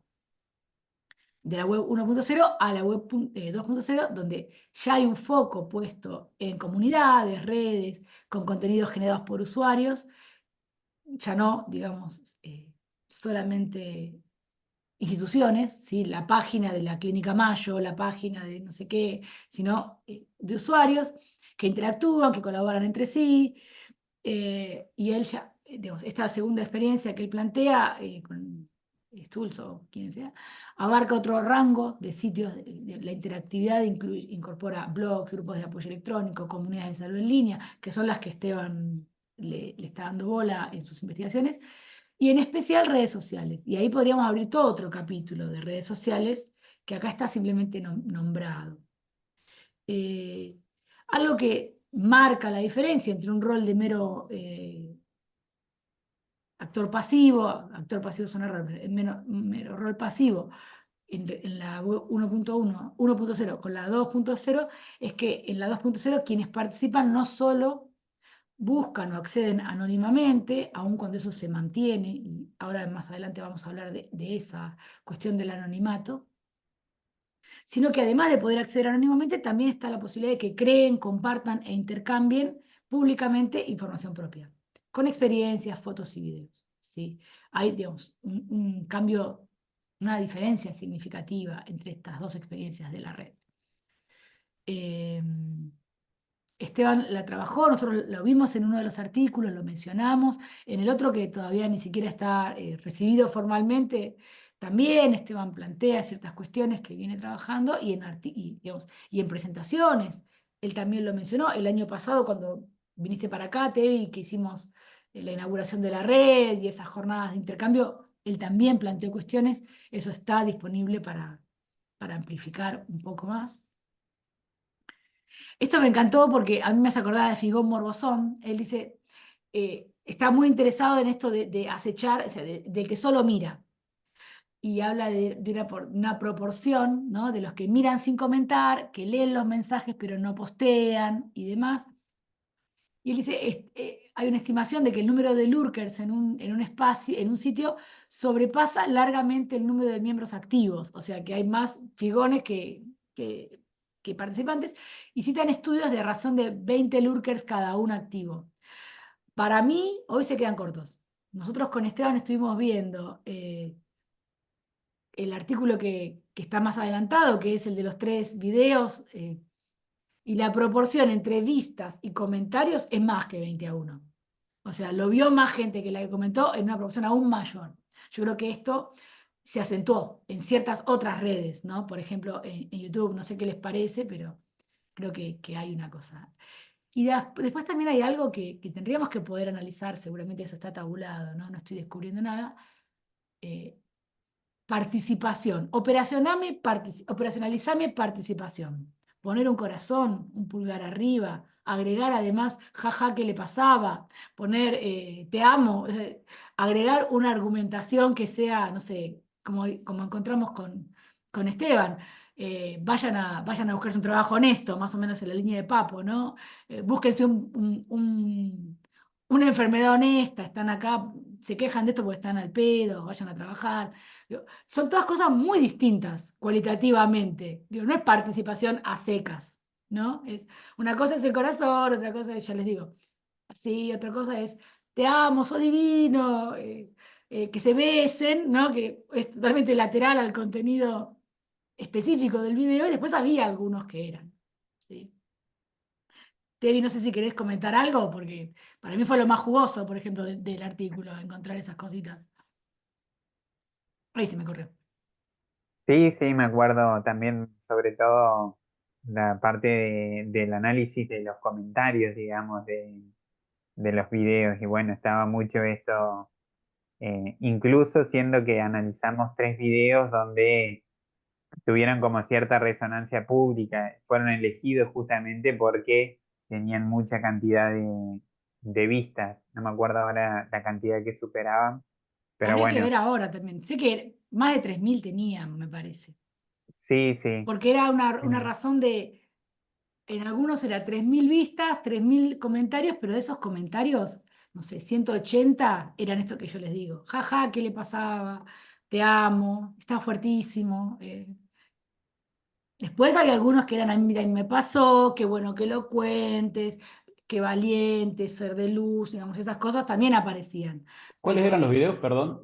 de la web 1.0 a la web 2.0, donde ya hay un foco puesto en comunidades, redes, con contenidos generados por usuarios, ya no, digamos, solamente instituciones, ¿sí? La página de la Clínica Mayo, la página de no sé qué, sino de usuarios que interactúan, que colaboran entre sí. Y él ya, digamos, esta segunda experiencia que él plantea con Stulz o quien sea, abarca otro rango de sitios. La interactividad incorpora blogs, grupos de apoyo electrónico, comunidades de salud en línea, que son las que Esteban le está dando bola en sus investigaciones, y en especial redes sociales. Y ahí podríamos abrir todo otro capítulo de redes sociales que acá está simplemente nombrado. algo que marca la diferencia entre un rol de mero actor pasivo es un error, mero rol pasivo en la 1.1, 1.0 con la 2.0, es que en la 2.0 quienes participan no solo buscan o acceden anónimamente, aun cuando eso se mantiene, y ahora más adelante vamos a hablar de esa cuestión del anonimato, sino que además de poder acceder anónimamente, también está la posibilidad de que creen, compartan e intercambien públicamente información propia, con experiencias, fotos y videos. ¿Sí? Hay, digamos, un cambio, una diferencia significativa entre estas dos experiencias de la red. Esteban la trabajó, nosotros lo vimos en uno de los artículos, lo mencionamos, en el otro que todavía ni siquiera está recibido formalmente, también Esteban plantea ciertas cuestiones que viene trabajando digamos, y en presentaciones, él también lo mencionó, el año pasado cuando viniste para acá, Tevi, que hicimos la inauguración de la red y esas jornadas de intercambio, él también planteó cuestiones, eso está disponible para amplificar un poco más. Esto me encantó porque a mí me hace acordar de Figón Morbosón. Él dice, está muy interesado en esto de acechar, o sea, del que solo mira. Y habla de una proporción, ¿no? De los que miran sin comentar, que leen los mensajes pero no postean y demás. Y él dice, hay una estimación de que el número de lurkers en un espacio, en un sitio, sobrepasa largamente el número de miembros activos. O sea, que hay más figones que participantes. Y citan estudios de razón de 20 lurkers cada uno activo. Para mí, hoy se quedan cortos. Nosotros con Esteban estuvimos viendo el artículo que está más adelantado, que es el de los 3 videos, y la proporción entre vistas y comentarios es más que 20-1. O sea, lo vio más gente que la que comentó en una proporción aún mayor. Yo creo que esto se acentuó en ciertas otras redes, ¿no? Por ejemplo, en YouTube, no sé qué les parece, pero creo que hay una cosa. Y después también hay algo que tendríamos que poder analizar, seguramente eso está tabulado, ¿no? No estoy descubriendo nada. eh, Participación. Operacionalizame participación. Poner un corazón, un pulgar arriba, agregar además, jaja, ¿qué le pasaba? Poner te amo, agregar una argumentación que sea, no sé, como encontramos con Esteban. Vayan a buscarse un trabajo honesto, más o menos en la línea de Papo, ¿no? Búsquense una enfermedad honesta, están acá, se quejan de esto porque están al pedo, vayan a trabajar. Digo, son todas cosas muy distintas cualitativamente. Digo, no es participación a secas, ¿no? Una cosa es el corazón, otra cosa es, ya les digo, así, otra cosa es, te amo, sos divino, que se besen, ¿no? Que es totalmente lateral al contenido específico del video, y después había algunos que eran, ¿sí? Tevi, no sé si querés comentar algo, porque para mí fue lo más jugoso, por ejemplo, del artículo, encontrar esas cositas. Ahí se me corrió. Sí, sí, me acuerdo también, sobre todo, la parte del análisis de los comentarios, digamos, de los videos. Y bueno, estaba mucho esto, incluso siendo que analizamos 3 videos donde tuvieron como cierta resonancia pública, fueron elegidos justamente porque tenían mucha cantidad de vistas. No me acuerdo ahora la cantidad que superaban, pero Habría que bueno, ver ahora también. Sé que más de 3.000 tenían, me parece. sí, sí. Porque era una Eh, razón de, en algunos era 3.000 vistas, 3.000 comentarios, pero de esos comentarios, no sé, 180 eran esto que yo les digo. Jaja, ¿qué le pasaba? Te amo, está fuertísimo. Después hay algunos que eran, "Ay, mira, y me pasó, qué bueno que lo cuentes, qué valiente, ser de luz", digamos, esas cosas también aparecían. ¿Cuáles Pero eran los videos? Perdón,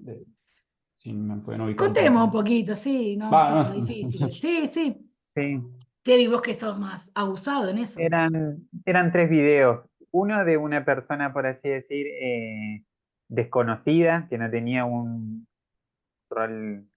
si me pueden ubicar un contemos un poquito. poquito, sí, no Va, somos no. difíciles. Sí, sí. sí, Tevi, vos que sos más abusado en eso. eran 3 videos. Uno de una persona, por así decir, desconocida, que no tenía un rol,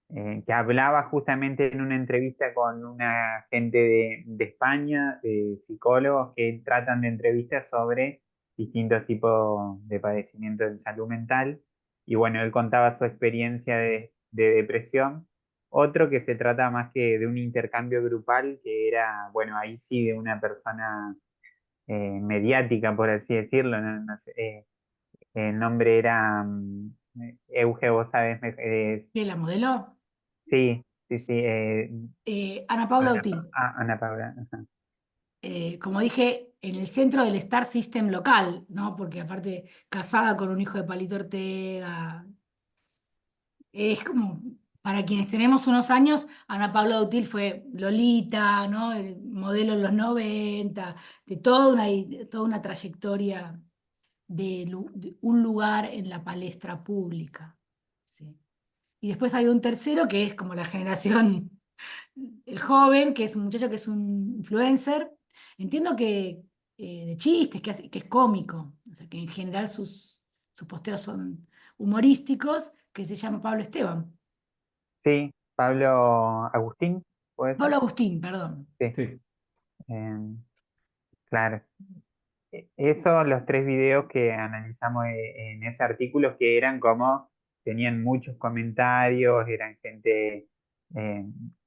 que hablaba justamente en una entrevista con una gente de España, de psicólogos que tratan de entrevistas sobre distintos tipos de padecimientos en salud mental. Y bueno, él contaba su experiencia de depresión. otro que se trata más que de un intercambio grupal, que era, bueno, ahí sí de una persona mediática, por así decirlo, no sé, el nombre era Euge, vos sabés, ¿Qué la modeló? sí, sí, sí, Ana Paula Ana, Util. Ana Paula, ajá. Como dije, en el centro del Star System local, ¿no? Porque aparte, casada con un hijo de Palito Ortega, es como, para quienes tenemos unos años, Ana Paula Dutil fue Lolita, ¿no? El modelo en los 90, de toda una trayectoria de un lugar en la palestra pública. ¿Sí? Y después hay un tercero que es como la generación, el joven, que es un muchacho que es un influencer. Entiendo que de chistes, que es cómico, o sea, que en general sus posteos son humorísticos, que se llama Pablo Esteban. Sí, Pablo Agustín, ¿puede ser? Pablo Agustín, perdón. Sí, Sí. em, claro. Esos, los tres videos que analizamos en ese artículo, que eran como, tenían muchos comentarios, eran gente, eh,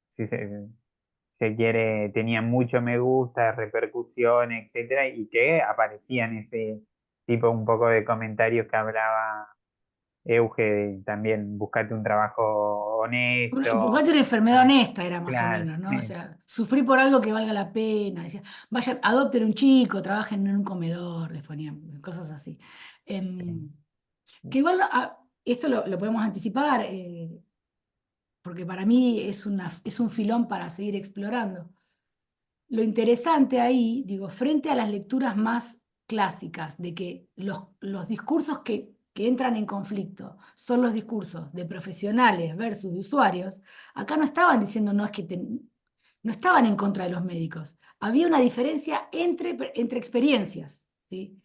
si se quiere, tenían mucho me gusta, repercusiones, etcétera, y que aparecían ese tipo un poco de comentarios que hablaba Euge, también buscate un trabajo honesto, Buscate una enfermedad ah, honesta, era más o claro, menos, ¿no? O sí, sea, sufrí por algo que valga la pena. Decía, vayan, adopten un chico, trabajen en un comedor, les ponían cosas así. Em, sí. que igual esto lo podemos anticipar, porque para mí es un filón para seguir explorando. Lo interesante ahí, digo, frente a las lecturas más clásicas de que los discursos que entran en conflicto son los discursos de profesionales versus de usuarios, acá no estaban diciendo no es que no estaban en contra de los médicos. Había una diferencia entre experiencias, ¿sí?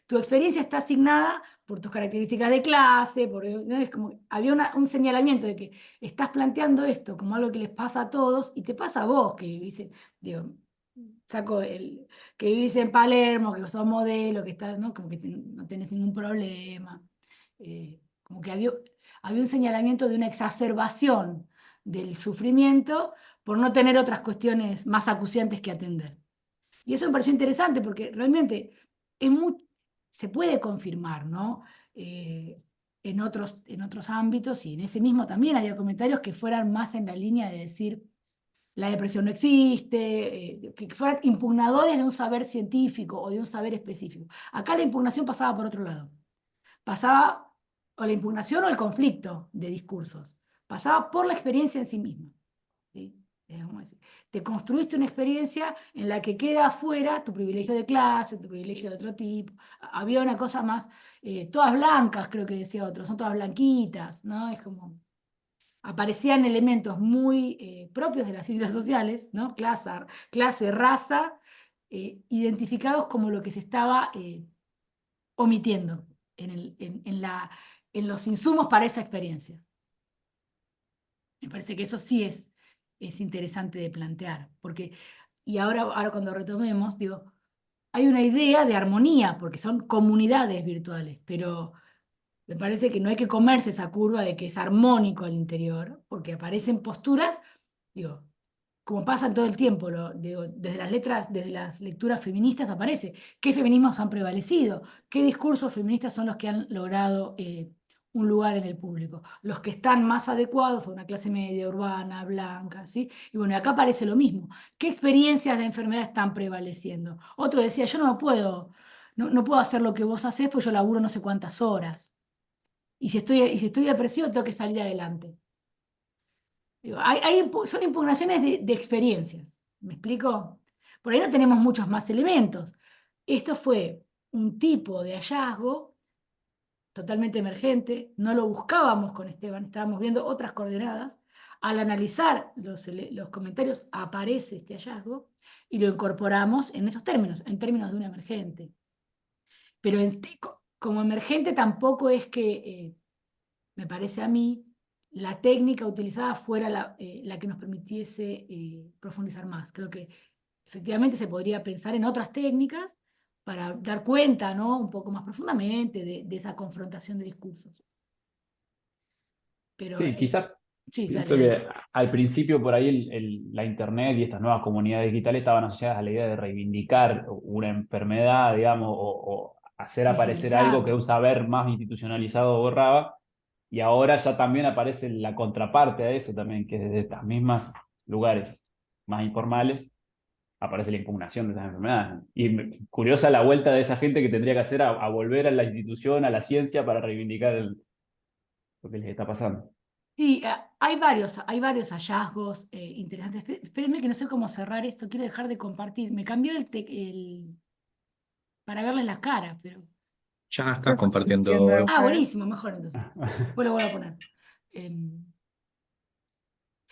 Tu experiencia está asignada por tus características de clase, ¿no? Es como, había un señalamiento de que estás planteando esto como algo que les pasa a todos y te pasa a vos, que vivís, digo, saco el que vivís en Palermo, que sos modelo, que estás, ¿no? Como que no tenés ningún problema. Como que había un señalamiento de una exacerbación del sufrimiento por no tener otras cuestiones más acuciantes que atender. Y eso me pareció interesante porque realmente es se puede confirmar, ¿no? Eh, en otros ámbitos y en ese mismo también había comentarios que fueran más en la línea de decir la depresión no existe, que fueran impugnadores de un saber científico o de un saber específico. Acá la impugnación pasaba por otro lado. Pasaba o la impugnación o el conflicto de discursos. Pasaba por la experiencia en sí misma. ¿Sí? Te construiste una experiencia en la que queda afuera tu privilegio de clase, tu privilegio de otro tipo. Había una cosa más, todas blancas, creo que decía otro, son todas blanquitas, ¿no? Es como, aparecían elementos muy propios de las ciencias sociales, ¿no? Clase, raza, identificados como lo que se estaba omitiendo en los insumos para esa experiencia. Me parece que eso sí es interesante de plantear, porque, y ahora cuando retomemos, digo, hay una idea de armonía, porque son comunidades virtuales, pero me parece que no hay que comerse esa curva de que es armónico al interior, porque aparecen posturas, digo, como pasa en todo el tiempo, digo, desde las lecturas feministas aparece, qué feminismos han prevalecido, qué discursos feministas son los que han logrado un lugar en el público, los que están más adecuados a una clase media, urbana, blanca, ¿sí? Y bueno, acá aparece lo mismo, qué experiencias de enfermedad están prevaleciendo. Otro decía, yo no puedo hacer lo que vos hacés, pues yo laburo no sé cuántas horas. Y si estoy depresivo, tengo que salir adelante. Digo, son impugnaciones de experiencias. ¿Me explico? Por ahí no tenemos muchos más elementos. Esto fue un tipo de hallazgo totalmente emergente, no lo buscábamos con Esteban, estábamos viendo otras coordenadas. Al analizar los comentarios aparece este hallazgo y lo incorporamos en esos términos, en términos de un emergente. Pero como emergente tampoco es que me parece a mí, la técnica utilizada fuera la que nos permitiese profundizar más. Creo que efectivamente se podría pensar en otras técnicas para dar cuenta, ¿no? Un poco más profundamente de esa confrontación de discursos. Pero Sí, quizás Sí, Pienso dale, que dale. al principio por ahí la internet y estas nuevas comunidades digitales estaban asociadas a la idea de reivindicar una enfermedad, digamos, o hacer aparecer algo que Visibilizar. un saber más institucionalizado borraba. Y ahora ya también aparece la contraparte a eso también, que desde estas mismas lugares más informales aparece la impugnación de esas enfermedades. Y curiosa la vuelta de esa gente que tendría que hacer a volver a la institución, a la ciencia, para reivindicar lo que les está pasando. Sí, hay varios hallazgos interesantes. Espérenme que no sé cómo cerrar esto, quiero dejar de compartir. Me cambió para verles las caras, pero... Ya estás compartiendo, Entiendo, Ah, Euge. buenísimo, mejor entonces. Después lo vuelvo a poner.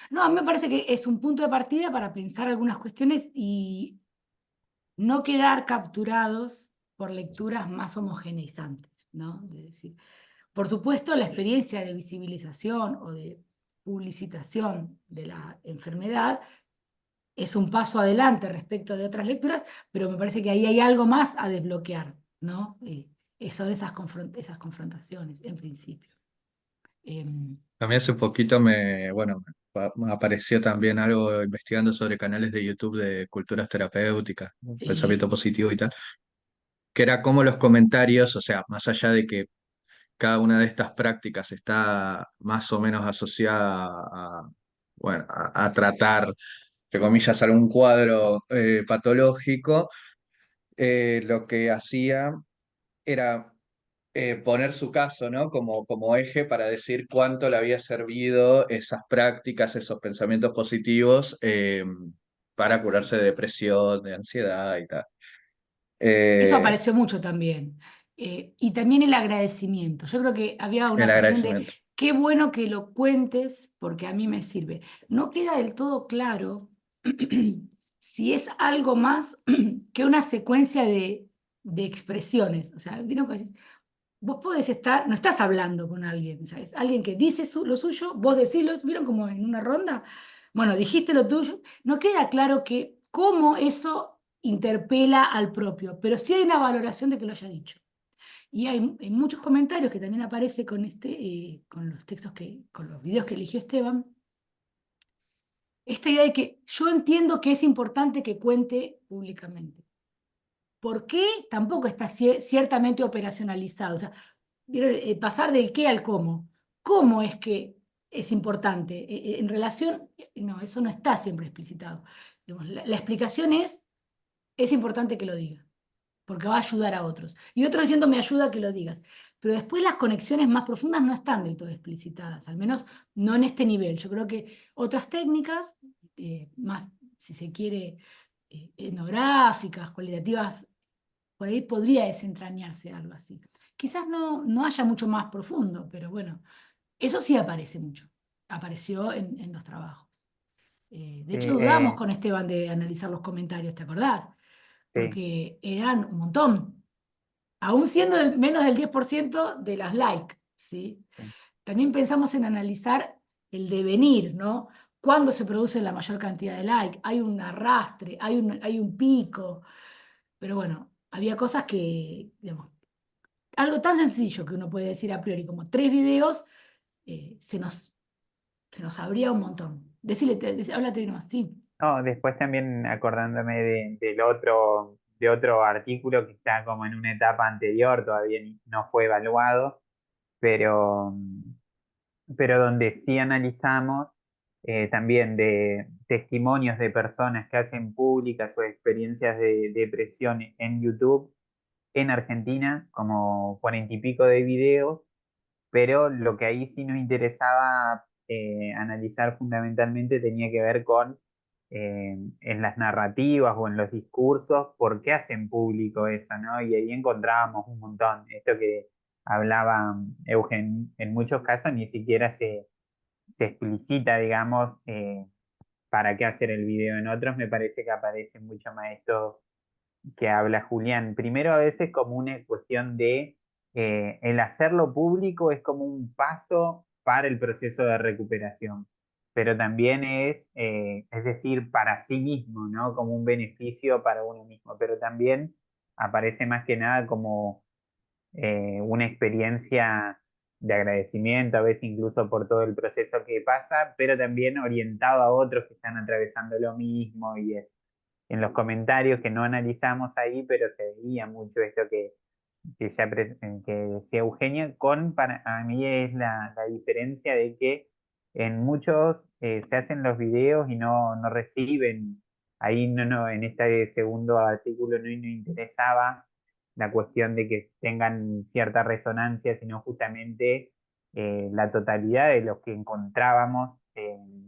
No, a mí me parece que es un punto de partida para pensar algunas cuestiones y no quedar capturados por lecturas más homogeneizantes, ¿no? Es decir, por supuesto, la experiencia de visibilización o de publicitación de la enfermedad es un paso adelante respecto de otras lecturas, pero me parece que ahí hay algo más a desbloquear, ¿no? Son esas confrontaciones, en principio. A mí hace poquito me apareció también algo investigando sobre canales de YouTube de culturas terapéuticas, pensamiento Sí, positivo y tal, que era como los comentarios, o sea, más allá de que cada una de estas prácticas está más o menos asociada bueno, a tratar, entre comillas, algún cuadro patológico, lo que hacía era poner su caso, ¿no? Como eje para decir cuánto le había servido esas prácticas, esos pensamientos positivos para curarse de depresión, de ansiedad y tal. eso Eh, apareció mucho también. Y también el agradecimiento. Yo creo que había el una cuestión de agradecimiento. qué bueno que lo cuentes porque a mí me sirve. No queda del todo claro si es algo más que una secuencia de expresiones. O sea, ¿vieron? Vos podés estar, no estás hablando con alguien, ¿sabes? Alguien que dice lo suyo, vos decís, ¿vieron como en una ronda? Bueno, dijiste lo tuyo, no queda claro que cómo eso interpela al propio, pero sí hay una valoración de que lo haya dicho. Y hay muchos comentarios que también aparece con los textos con los videos que eligió Esteban, esta idea de que yo entiendo que es importante que cuente públicamente. ¿Por qué? Tampoco está ciertamente operacionalizado. O sea, pasar del qué al cómo. ¿Cómo es que es importante? En relación, no, eso no está siempre explicitado. Digamos, la explicación es importante que lo diga, porque va a ayudar a otros. Y otro diciendo, me ayuda a que lo digas. Pero después las conexiones más profundas no están del todo explicitadas, al menos no en este nivel. Yo creo que otras técnicas, más, si se quiere, etnográficas, cualitativas, por ahí podría desentrañarse algo así. Quizás no haya mucho más profundo, pero bueno, eso sí aparece mucho. Apareció en los trabajos. De sí, hecho, dudamos con Esteban de analizar los comentarios, ¿te acordás? sí, Porque eran un montón, aún siendo menos del 10% de las likes, ¿sí? sí. También pensamos en analizar el devenir, ¿no? ¿Cuándo se produce la mayor cantidad de likes? Hay un arrastre, hay un pico, pero bueno, había cosas que, digamos, algo tan sencillo que uno puede decir a priori como 3 videos, eh, se nos, se nos abría un montón. Háblate nomás, sí. No, después también acordándome de otro artículo que está como en una etapa anterior, todavía no fue evaluado, pero, pero donde sí analizamos también de testimonios de personas que hacen públicas sus experiencias de depresión en YouTube en Argentina, como 40 y pico de videos, pero lo que ahí sí nos interesaba analizar fundamentalmente tenía que ver con en las narrativas o en los discursos, por qué hacen público eso, ¿no? Y ahí encontrábamos un montón. Esto que hablaba Eugen, en muchos casos ni siquiera se explicita, digamos, para qué hacer el video. En otros me parece que aparece mucho más esto que habla Julián. Primero, a veces como una cuestión de el hacerlo público es como un paso para el proceso de recuperación, pero también es decir, para sí mismo, ¿no? Como un beneficio para uno mismo, pero también aparece más que nada como una experiencia de agradecimiento, a veces incluso por todo el proceso que pasa, pero también orientado a otros que están atravesando lo mismo y es en los comentarios que no analizamos ahí, pero se veía mucho esto que decía Eugenia, para a mí es la diferencia de que en muchos se hacen los videos y no reciben, ahí en este segundo artículo no interesaba la cuestión de que tengan cierta resonancia, sino justamente la totalidad de los que encontrábamos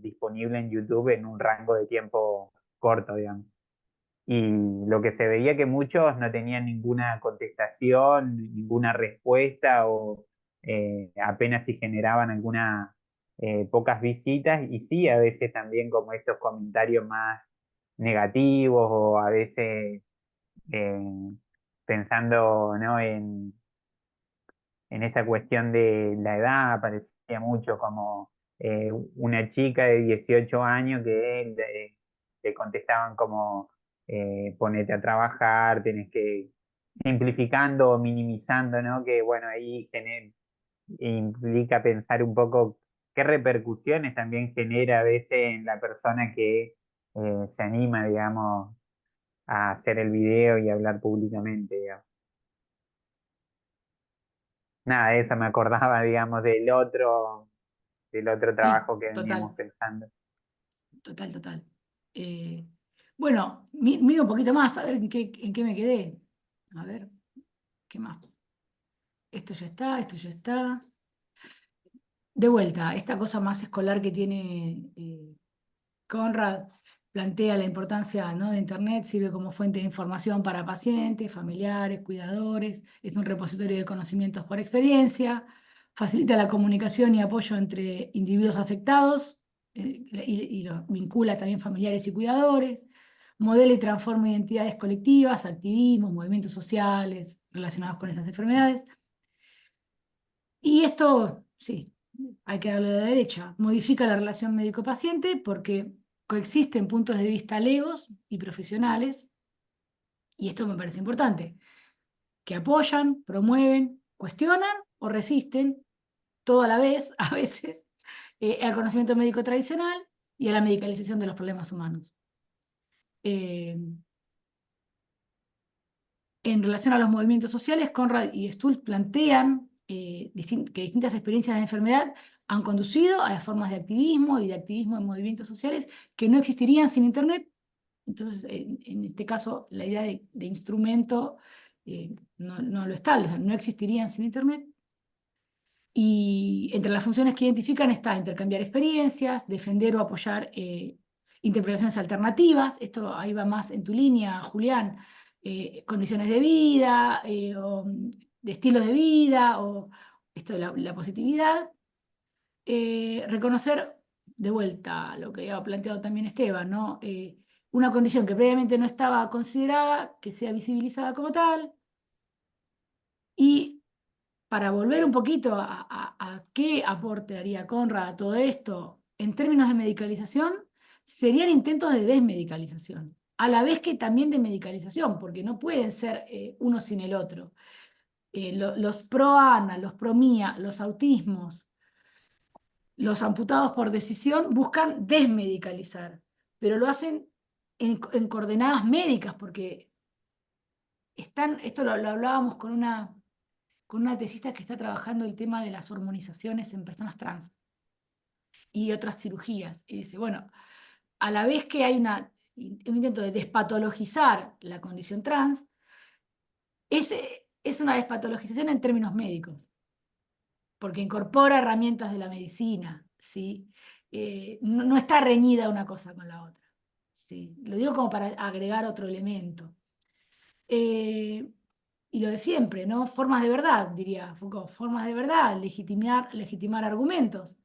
disponible en YouTube en un rango de tiempo corto, digamos. Y lo que se veía que muchos no tenían ninguna contestación, ninguna respuesta o apenas si generaban algunas pocas visitas y sí, a veces también como estos comentarios más negativos o a veces eh, pensando, ¿no? En esta cuestión de la edad, parecía mucho como una chica de 18 años que le contestaban como ponete a trabajar, tenés que, simplificando o minimizando, ¿no? Que bueno, ahí implica pensar un poco qué repercusiones también genera a veces en la persona que se anima, digamos, a hacer el video y hablar públicamente, digamos. Nada, eso me acordaba, digamos, del otro Sí, trabajo que veníamos total, pensando. total, total. Eh, bueno, miro un poquito más, a ver en qué me quedé. A ver, ¿qué más? Esto ya está, esto ya está. De vuelta, esta cosa más escolar que tiene Conrad plantea la importancia, ¿no?, de Internet, sirve como fuente de información para pacientes, familiares, cuidadores, es un repositorio de conocimientos por experiencia, facilita la comunicación y apoyo entre individuos afectados y los vincula también familiares y cuidadores, modela y transforma identidades colectivas, activismos, movimientos sociales relacionados con estas enfermedades. Y esto, sí, hay que darle a la derecha, modifica la relación médico-paciente porque coexisten puntos de vista legos y profesionales, y esto me parece importante, que apoyan, promueven, cuestionan o resisten, todo a la vez, a veces, al conocimiento médico tradicional y a la medicalización de los problemas humanos. Eh, En relación a los movimientos sociales, Conrad y Stultz plantean que distintas experiencias de enfermedad han conducido a formas de activismo y de activismo en movimientos sociales que no existirían sin Internet. Entonces, en este caso, la idea de instrumento no lo está, o sea, no existirían sin Internet. Y entre las funciones que identifican está intercambiar experiencias, defender o apoyar interpretaciones alternativas. Esto ahí va más en tu línea, Julián. Condiciones de vida, o de estilos de vida, o esto de la positividad. Reconocer, de vuelta, lo que había planteado también Esteban, ¿no? Una condición que previamente no estaba considerada, que sea visibilizada como tal. Y para volver un poquito a qué aporte haría Conrad a todo esto, en términos de medicalización, serían intentos de desmedicalización, a la vez que también de medicalización, porque no pueden ser uno sin el otro. Los pro-ANA, los pro-MIA, los autismos, los amputados por decisión buscan desmedicalizar, pero lo hacen en coordenadas médicas, porque esto lo hablábamos con una tesista que está trabajando el tema de las hormonizaciones en personas trans y otras cirugías. Y dice, bueno, a la vez que hay un intento de despatologizar la condición trans, es una despatologización en términos médicos, porque incorpora herramientas de la medicina, ¿sí? No está reñida una cosa con la otra, ¿sí? Lo digo como para agregar otro elemento. Y lo de siempre, ¿no? Formas de verdad, diría Foucault, formas de verdad, legitimar argumentos.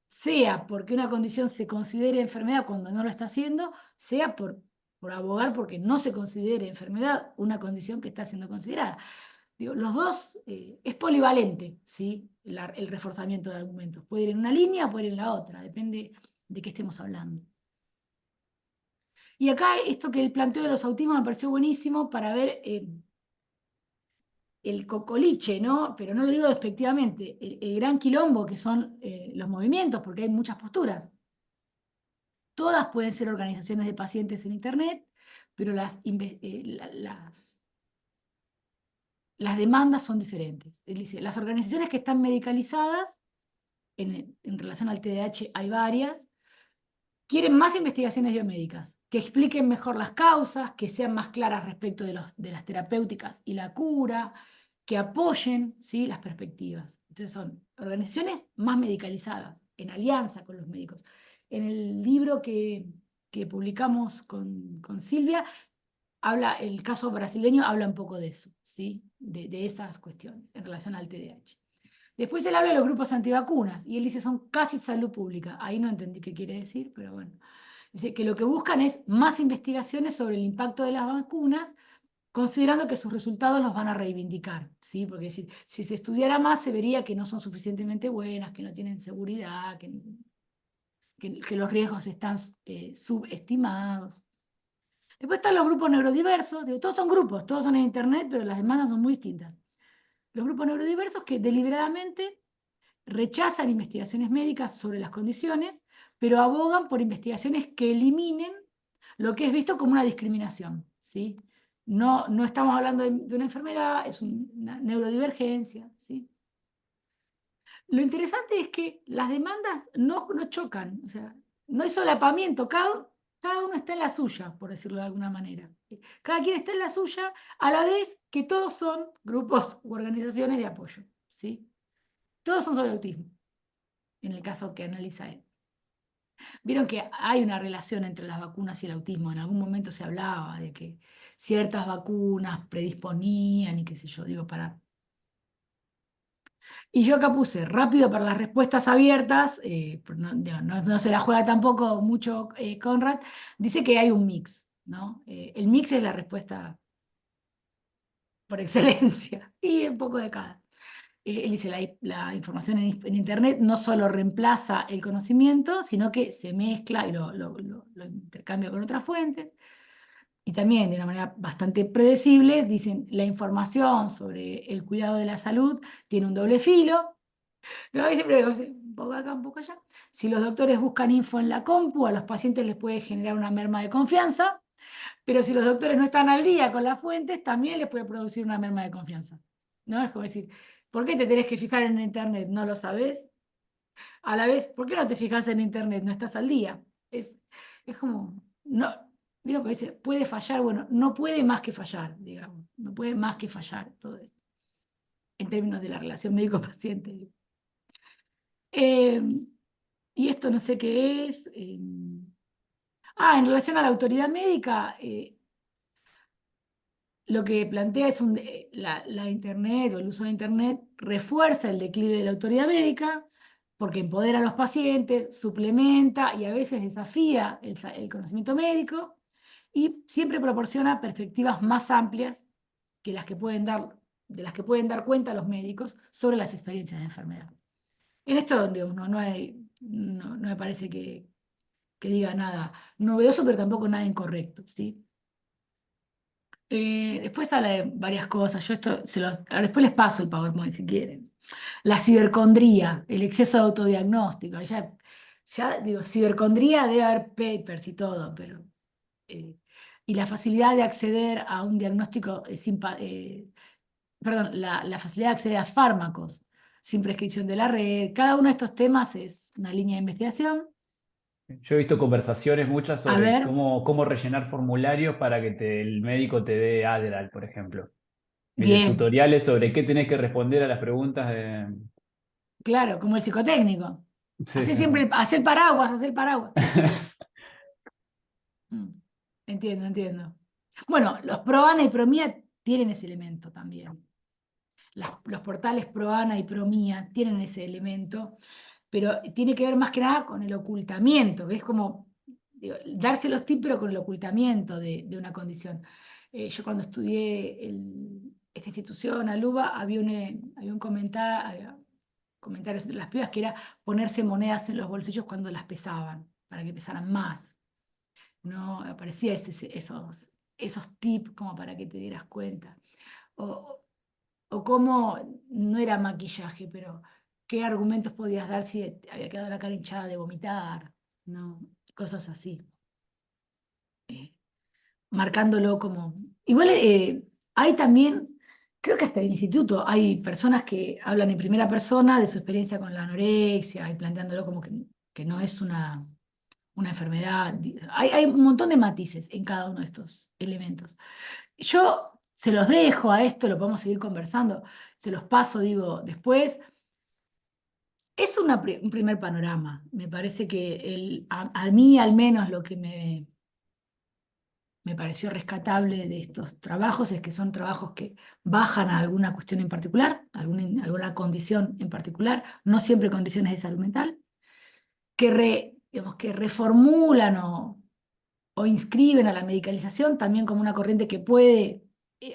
Sea porque una condición se considere enfermedad cuando no lo está haciendo, sea por abogar porque no se considere enfermedad una condición que está siendo considerada. Digo, los dos, es polivalente, ¿sí? El reforzamiento de argumentos. Puede ir en una línea, puede ir en la otra, depende de qué estemos hablando. Y acá esto que el planteo de los autismos me pareció buenísimo para ver el cocoliche, ¿no? Pero no lo digo despectivamente, el gran quilombo que son los movimientos, porque hay muchas posturas. Todas pueden ser organizaciones de pacientes en Internet, pero las demandas son diferentes. Es decir, las organizaciones que están medicalizadas, en relación al TDAH hay varias, quieren más investigaciones biomédicas, que expliquen mejor las causas, que sean más claras respecto de las terapéuticas y la cura, que apoyen, ¿sí?, las perspectivas. Entonces son organizaciones más medicalizadas, en alianza con los médicos. En el libro que publicamos con Silvia, el caso brasileño habla un poco de eso, ¿sí?, de esas cuestiones en relación al TDAH. Después él habla de los grupos antivacunas, y él dice son casi salud pública. Ahí no entendí qué quiere decir, pero bueno. Dice que lo que buscan es más investigaciones sobre el impacto de las vacunas, considerando que sus resultados los van a reivindicar, ¿sí? Porque si se estudiara más, se vería que no son suficientemente buenas, que no tienen seguridad, que los riesgos están subestimados. Después están los grupos neurodiversos. Digo, todos son grupos, todos son en Internet, pero las demandas son muy distintas. Los grupos neurodiversos que deliberadamente rechazan investigaciones médicas sobre las condiciones, pero abogan por investigaciones que eliminen lo que es visto como una discriminación, ¿sí? No estamos hablando de una enfermedad, es una neurodivergencia, ¿sí? Lo interesante es que las demandas no chocan, o sea, no hay solapamiento, cada uno está en la suya, por decirlo de alguna manera. Cada quien está en la suya, a la vez que todos son grupos u organizaciones de apoyo, ¿sí? Todos son sobre autismo, en el caso que analiza él. Vieron que hay una relación entre las vacunas y el autismo. En algún momento se hablaba de que ciertas vacunas predisponían y qué sé yo, digo, para... Y yo acá puse rápido para las respuestas abiertas, no se la juega tampoco mucho Conrad, dice que hay un mix, ¿no? El mix es la respuesta por excelencia, y un poco de cada. Él dice, la información en Internet no solo reemplaza el conocimiento, sino que se mezcla y lo intercambia con otras fuentes. Y también, de una manera bastante predecible, dicen, la información sobre el cuidado de la salud tiene un doble filo. ¿No? Y siempre digo, un poco acá, un poco allá. Si los doctores buscan info en la compu, a los pacientes les puede generar una merma de confianza, pero si los doctores no están al día con las fuentes, también les puede producir una merma de confianza. ¿No? Es como decir, ¿por qué te tenés que fijar en Internet? ¿No lo sabés? A la vez, ¿por qué no te fijas en Internet? No estás al día. Es como, no, mira lo que dice, puede fallar, bueno, no puede más que fallar, digamos, no puede más que fallar todo esto, en términos de la relación médico-paciente. Y esto no sé qué es. En relación a la autoridad médica, lo que plantea es la Internet o el uso de Internet refuerza el declive de la autoridad médica porque empodera a los pacientes, suplementa y a veces desafía el conocimiento médico y siempre proporciona perspectivas más amplias que de las que pueden dar cuenta los médicos sobre las experiencias de enfermedad. En esto, digamos, no me parece que diga nada novedoso, pero tampoco nada incorrecto, ¿sí? Después habla de varias cosas. Yo después les paso el PowerPoint si quieren. La cibercondría, el exceso de autodiagnóstico. Ya digo, cibercondría debe haber papers y todo, pero. Y la facilidad de acceder a un diagnóstico perdón, la facilidad de acceder a fármacos sin prescripción de la red. Cada uno de estos temas es una línea de investigación. Yo he visto conversaciones muchas A sobre ver, cómo rellenar formularios para que el médico te dé Adderall, por ejemplo. Viste, bien, tutoriales sobre qué tenés que responder a las preguntas de... claro, como el psicotécnico. Sí, sí, sí. Hacer paraguas, hacer paraguas. Mm, entiendo. Bueno, los ProAna y ProMía tienen ese elemento también. Los portales ProAna y ProMía tienen ese elemento, pero tiene que ver más que nada con el ocultamiento, ¿ves? Como digo, darse los tips, pero con el ocultamiento de una condición. Yo cuando estudié esta institución, Aluba, había un comentarios entre las pibas que era ponerse monedas en los bolsillos cuando las pesaban, para que pesaran más. ¿No? Aparecía esos tips como para que te dieras cuenta. O, o cómo, no era maquillaje, pero qué argumentos podías dar si había quedado la cara hinchada de vomitar, ¿no? Cosas así. Eh, Marcándolo como... Igual hay también, creo que hasta el instituto, hay personas que hablan en primera persona de su experiencia con la anorexia y planteándolo como que no es una enfermedad. Hay un montón de matices en cada uno de estos elementos. Yo se los dejo a esto, lo podemos seguir conversando, se los paso, digo, después. Es un primer panorama. Me parece que a mí al menos lo que me pareció rescatable de estos trabajos es que son trabajos que bajan a alguna cuestión en particular, alguna condición en particular, no siempre condiciones de salud mental, digamos, que reformulan o inscriben a la medicalización también como una corriente que puede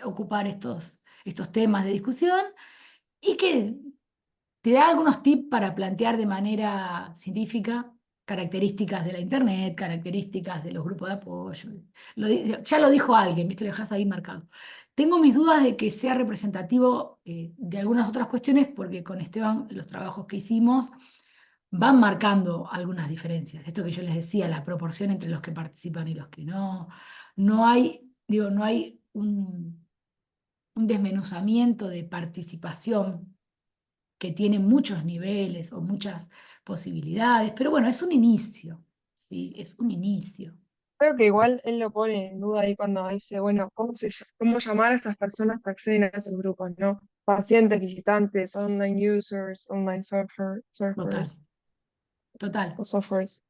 ocupar estos temas de discusión y que te da algunos tips para plantear de manera científica características de la Internet, características de los grupos de apoyo. Ya lo dijo alguien, ¿viste? Lo dejas ahí marcado. Tengo mis dudas de que sea representativo de algunas otras cuestiones porque con Esteban los trabajos que hicimos van marcando algunas diferencias. Esto que yo les decía, la proporción entre los que participan y los que no. No hay, digo, no hay un desmenuzamiento de participación que tiene muchos niveles o muchas posibilidades, pero bueno, es un inicio, ¿sí? Es un inicio. Creo que igual él lo pone en duda ahí cuando dice, bueno, cómo llamar a estas personas que acceden a esos grupos, ¿no? Pacientes, visitantes, online users, online Total, surfers total. o softwares.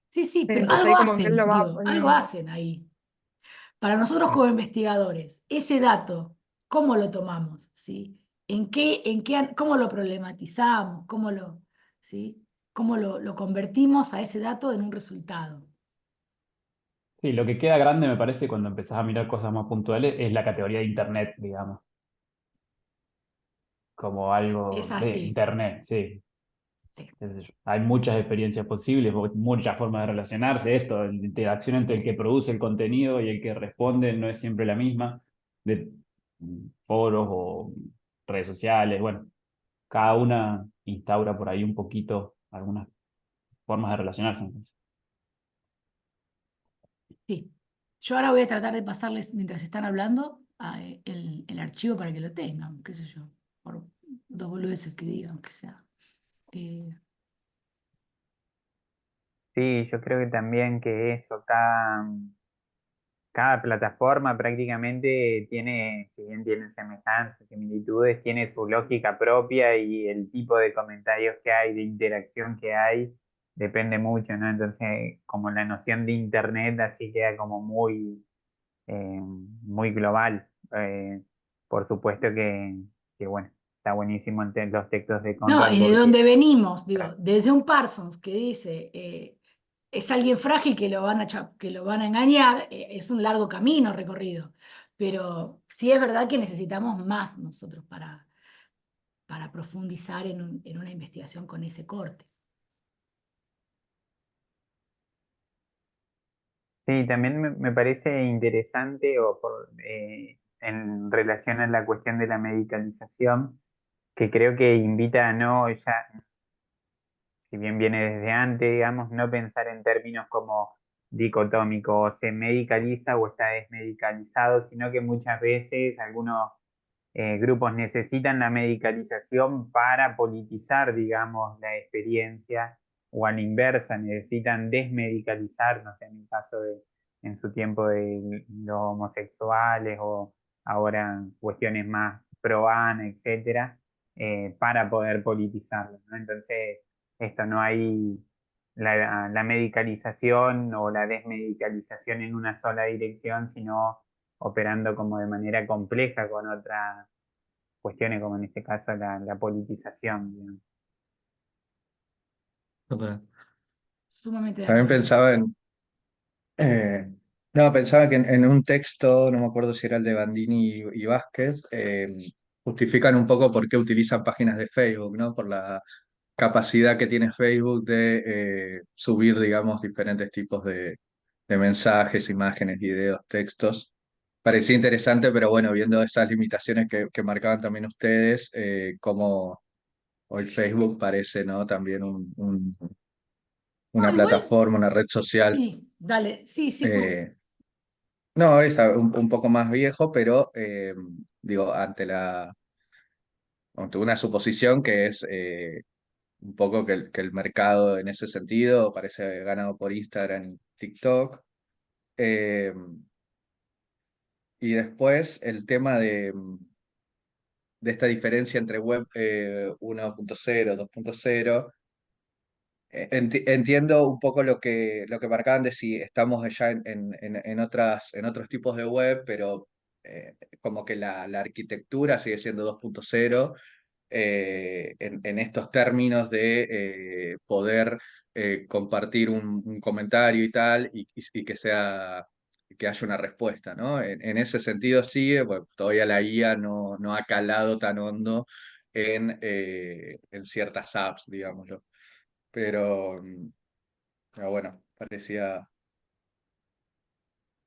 Sí, sí, pero Entonces algo ahí como que él hacen, lo va digo, algo poniendo. hacen ahí. Para nosotros como investigadores, ese dato, ¿cómo lo tomamos? ¿Sí? ¿Cómo lo problematizamos? ¿Sí? ¿Cómo lo convertimos a ese dato en un resultado? Sí, lo que queda grande me parece cuando empezás a mirar cosas más puntuales es la categoría de Internet, digamos, como Es algo de así, Internet, sí. sí. Qué sé yo. Hay muchas experiencias posibles, muchas formas de relacionarse. Esto, la interacción entre el que produce el contenido y el que responde no es siempre la misma, de foros o redes sociales. Bueno, cada una instaura por ahí un poquito algunas formas de relacionarse. Entonces. Sí. Yo ahora voy a tratar de pasarles, mientras están hablando, el archivo para que lo tengan, qué sé yo, por dos boludeces que digan, que sea. Eh, Sí, yo creo que también que eso, cada plataforma prácticamente tiene, si bien tiene semejanzas, similitudes, tiene su lógica propia y el tipo de comentarios que hay, de interacción que hay, depende mucho, ¿no? Entonces, como la noción de internet así queda como muy global. Por supuesto que, bueno, está buenísimo los textos de no, Conrad y de porque... dónde venimos, digo, desde un Parsons que dice, es alguien frágil que que lo van a engañar, es un largo camino recorrido, pero sí es verdad que necesitamos más nosotros para profundizar en una investigación con ese corte. Sí, también me parece interesante en relación a la cuestión de la medicalización, que creo que invita a no, ya, si bien viene desde antes, digamos, no pensar en términos como dicotómicos, o se medicaliza o está desmedicalizado, sino que muchas veces algunos grupos necesitan la medicalización para politizar, digamos, la experiencia, o a la inversa, necesitan desmedicalizar, no sé, en el caso en su tiempo de los homosexuales o ahora cuestiones más pro ana, etcétera, para poder politizarlo, ¿no? Entonces, esto no hay la medicalización o la desmedicalización en una sola dirección, sino operando como de manera compleja con otras cuestiones, como en este caso la politización, digamos. Total. Sumamente de También acuerdo. pensaba eh, no, pensaba que en un texto, no me acuerdo si era el de Bandini y Vázquez, justifican un poco por qué utilizan páginas de Facebook, ¿no? Por la capacidad que tiene Facebook de subir, digamos, diferentes tipos de mensajes, imágenes, videos, textos, parecía interesante, pero bueno, viendo esas limitaciones que marcaban también ustedes, como hoy Facebook parece, ¿no? También No, una igual, plataforma, una red social. sí, dale, sí, sí, eh, no, es un poco más viejo, pero digo, ante una suposición que es un poco que el mercado en ese sentido parece ganado por Instagram y TikTok. Eh, y después el tema de esta diferencia entre web 1.0, 2.0. Entiendo un poco lo que marcaban de si estamos ya en otros tipos de web, pero como que la arquitectura sigue siendo 2.0 en estos términos de poder compartir un comentario y tal, y que haya una respuesta, ¿no? En ese sentido sí, bueno, todavía la IA no ha calado tan hondo en ciertas apps, digámoslo. Pero bueno, parecía.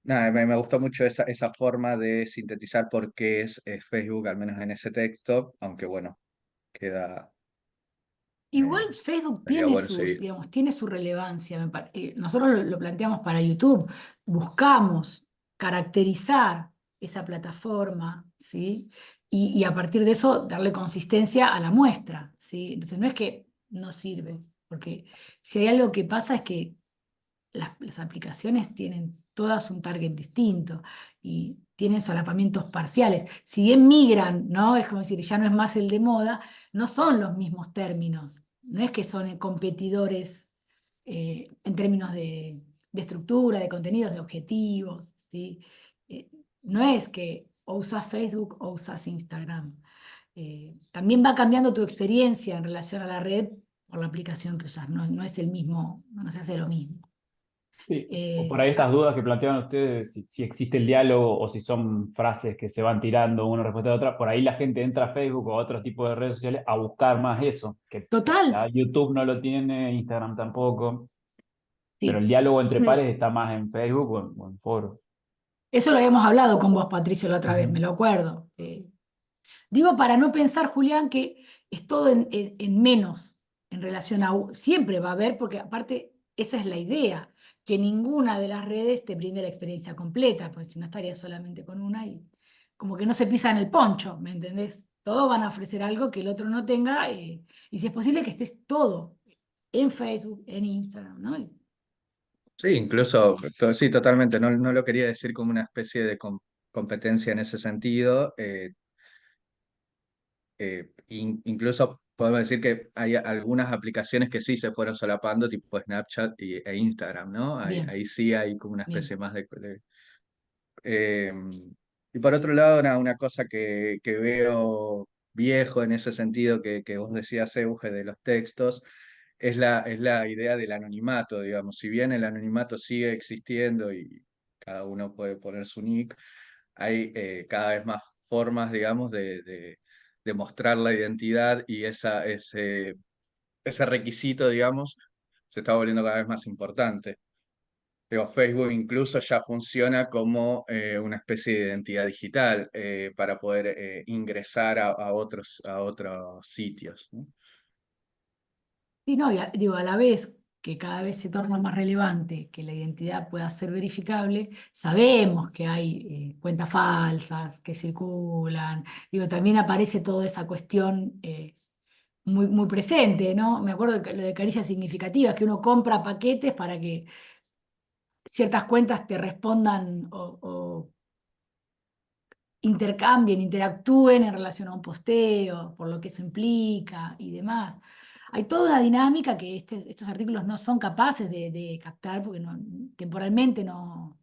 Nada, me gustó mucho esa forma de sintetizar por qué es Facebook, al menos en ese texto, aunque bueno, queda. igual eh, Facebook Estaría tiene bueno sus, seguir. digamos, tiene su relevancia. Nosotros lo planteamos para YouTube. Buscamos caracterizar esa plataforma, ¿sí? Y a partir de eso darle consistencia a la muestra, ¿sí? Entonces no es que no sirve, porque si hay algo que pasa es que las aplicaciones tienen todas un target distinto y tienen solapamientos parciales. Si bien migran, ¿no? Es como decir, ya no es más el de moda, no son los mismos términos. No es que son competidores en términos de estructura, de contenidos, de objetivos, ¿sí? Eh, no es que o usas Facebook o usas Instagram. También va cambiando tu experiencia en relación a la red por la aplicación que usas. No es el mismo, no se hace lo mismo. Sí, o Eh, por ahí ah, estas dudas que planteaban ustedes, si existe el diálogo o si son frases que se van tirando una respuesta a otra, por ahí la gente entra a Facebook o a otro tipo de redes sociales a buscar más eso, que Total, ya YouTube no lo tiene, Instagram tampoco, pero el sí. diálogo entre Mm. pares está más en Facebook o en foros. Eso lo habíamos hablado Sí. con vos, Patricio, la otra vez, me Ujú. lo acuerdo. Digo, para no pensar, Julián, que es todo en menos en relación a. Siempre va a haber, porque aparte, esa es la idea, que ninguna de las redes te brinde la experiencia completa, porque si no estaría solamente con una y como que no se pisan el poncho, ¿me entendés? Todos van a ofrecer algo que el otro no tenga, y si es posible que estés todo en Facebook, en Instagram, ¿no? Sí, incluso, sí, totalmente. No lo quería decir como una especie de competencia en ese sentido. Incluso podemos decir que hay algunas aplicaciones que sí se fueron solapando, tipo Snapchat e Instagram, ¿no? Bien, Ahí sí hay como una bien. especie más eh, y por otro lado, una cosa que veo viejo en ese sentido que vos decías, Euge, de los textos, es la idea del anonimato, digamos. Si bien el anonimato sigue existiendo y cada uno puede poner su nick, hay cada vez más formas, digamos, de mostrar la identidad y ese requisito, digamos, se está volviendo cada vez más importante. Digo, Facebook incluso ya funciona como una especie de identidad digital para poder ingresar a otros sitios, ¿no? Sí, no, digo, a la vez que cada vez se torna más relevante que la identidad pueda ser verificable, sabemos que hay cuentas falsas que circulan. Digo, también aparece toda esa cuestión muy, muy presente, ¿no? Me acuerdo de lo de caricias significativas, que uno compra paquetes para que ciertas cuentas te respondan o intercambien, interactúen en relación a un posteo, por lo que eso implica y demás. Hay toda una dinámica que estos artículos no son capaces de captar porque temporalmente no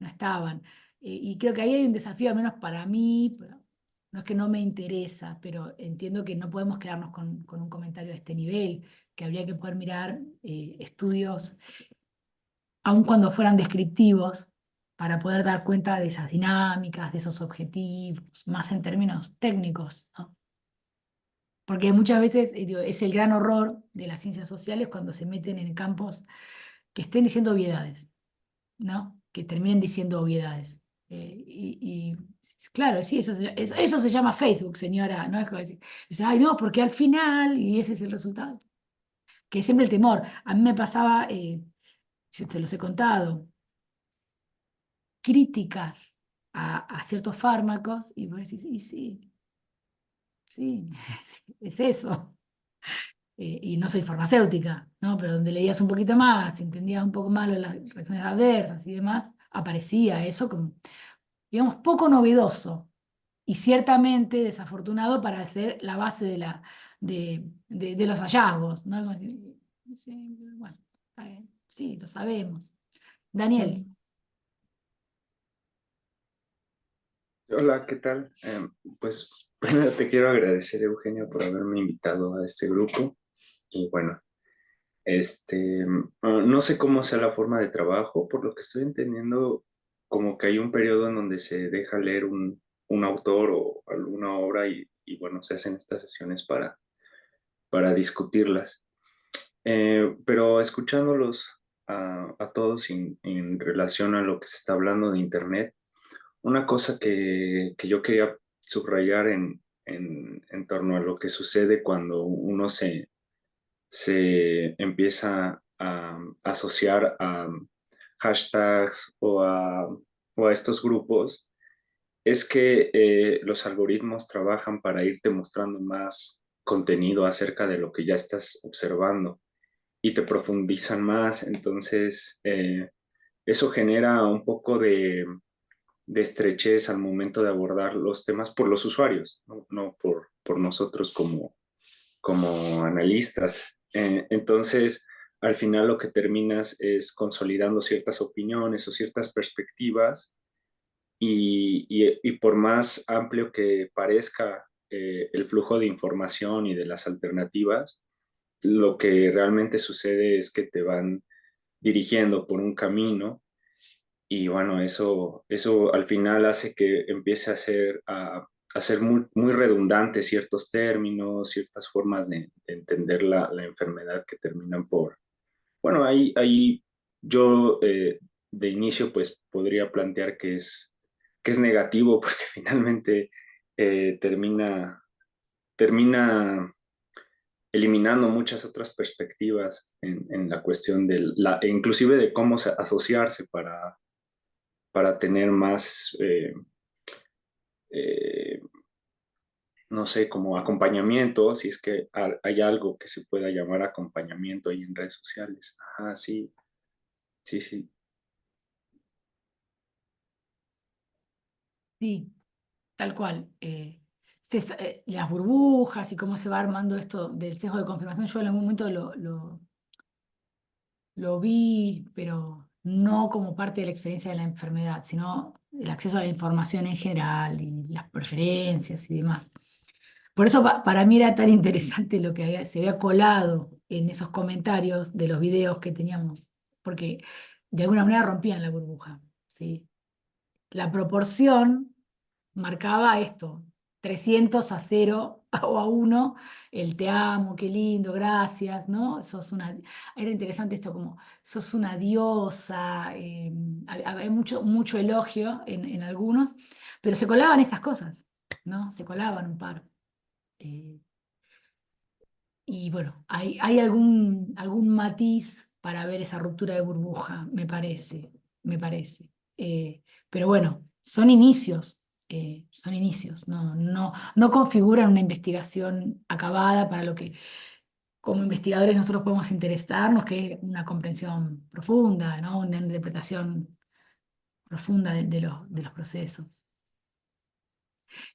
estaban. Y creo que ahí hay un desafío, al menos para mí, pero no es que no me interesa, pero entiendo que no podemos quedarnos con un comentario de este nivel, que habría que poder mirar estudios aun cuando fueran descriptivos, para poder dar cuenta de esas dinámicas, de esos objetivos, más en términos técnicos, ¿no? Porque muchas veces digo, es el gran horror de las ciencias sociales cuando se meten en campos que estén diciendo obviedades, ¿no? Que terminen diciendo obviedades. Y claro, sí, eso se llama Facebook, señora, ¿no? Es como decir, dice, ay, no, porque al final, y ese es el resultado, que es siempre el temor. A mí me pasaba, yo te los he contado, críticas a ciertos fármacos, y vos decís, y sí, sí, es eso. Y no soy farmacéutica, ¿no? Pero donde leías un poquito más, entendías un poco más lo de las reacciones adversas y demás, aparecía eso como, digamos, poco novedoso y ciertamente desafortunado para hacer la base de los hallazgos, ¿no? Como decir, sí, bueno, está bien, sí, lo sabemos. Daniel, Hola, ¿qué tal? Pues primero te quiero agradecer, Eugenio, por haberme invitado a este grupo. Y bueno, no sé cómo sea la forma de trabajo, por lo que estoy entendiendo, como que hay un periodo en donde se deja leer un autor o alguna obra y bueno, se hacen estas sesiones para discutirlas. Pero escuchándolos a todos en relación a lo que se está hablando de Internet, una cosa que yo quería subrayar en torno a lo que sucede cuando uno se empieza a asociar a hashtags o a estos grupos, es que los algoritmos trabajan para irte mostrando más contenido acerca de lo que ya estás observando y te profundizan más. Entonces, eso genera un poco de estrechez al momento de abordar los temas por los usuarios, no por nosotros como analistas. Entonces, al final lo que terminas es consolidando ciertas opiniones o ciertas perspectivas y por más amplio que parezca el flujo de información y de las alternativas, lo que realmente sucede es que te van dirigiendo por un camino y bueno, eso al final hace que empiece a ser muy, muy redundante ciertos términos, ciertas formas de entender la enfermedad que terminan por... Bueno, ahí yo de inicio pues podría plantear que es negativo porque finalmente termina eliminando muchas otras perspectivas en la cuestión inclusive de cómo asociarse para tener más, eh, no sé, como acompañamiento, si es que hay algo que se pueda llamar acompañamiento ahí en redes sociales. Ajá, sí, sí, sí. sí, tal cual. Las burbujas y cómo se va armando esto del sesgo de confirmación, yo en algún momento lo vi, pero no como parte de la experiencia de la enfermedad, sino el acceso a la información en general y las preferencias y demás. Por eso para mí era tan interesante lo que se había colado en esos comentarios de los videos que teníamos, porque de alguna manera rompían la burbuja, ¿sí? La proporción marcaba esto, 300-0 o a 1, el te amo, qué lindo, gracias, ¿no? Era interesante esto como, sos una diosa, había mucho elogio en algunos, pero se colaban estas cosas, ¿no? Se colaban un par. Eh, y bueno, hay algún matiz para ver esa ruptura de burbuja, me parece. Pero bueno, son inicios, no configuran una investigación acabada para lo que como investigadores nosotros podemos interesarnos, que es una comprensión profunda, ¿no? Una interpretación profunda de los procesos.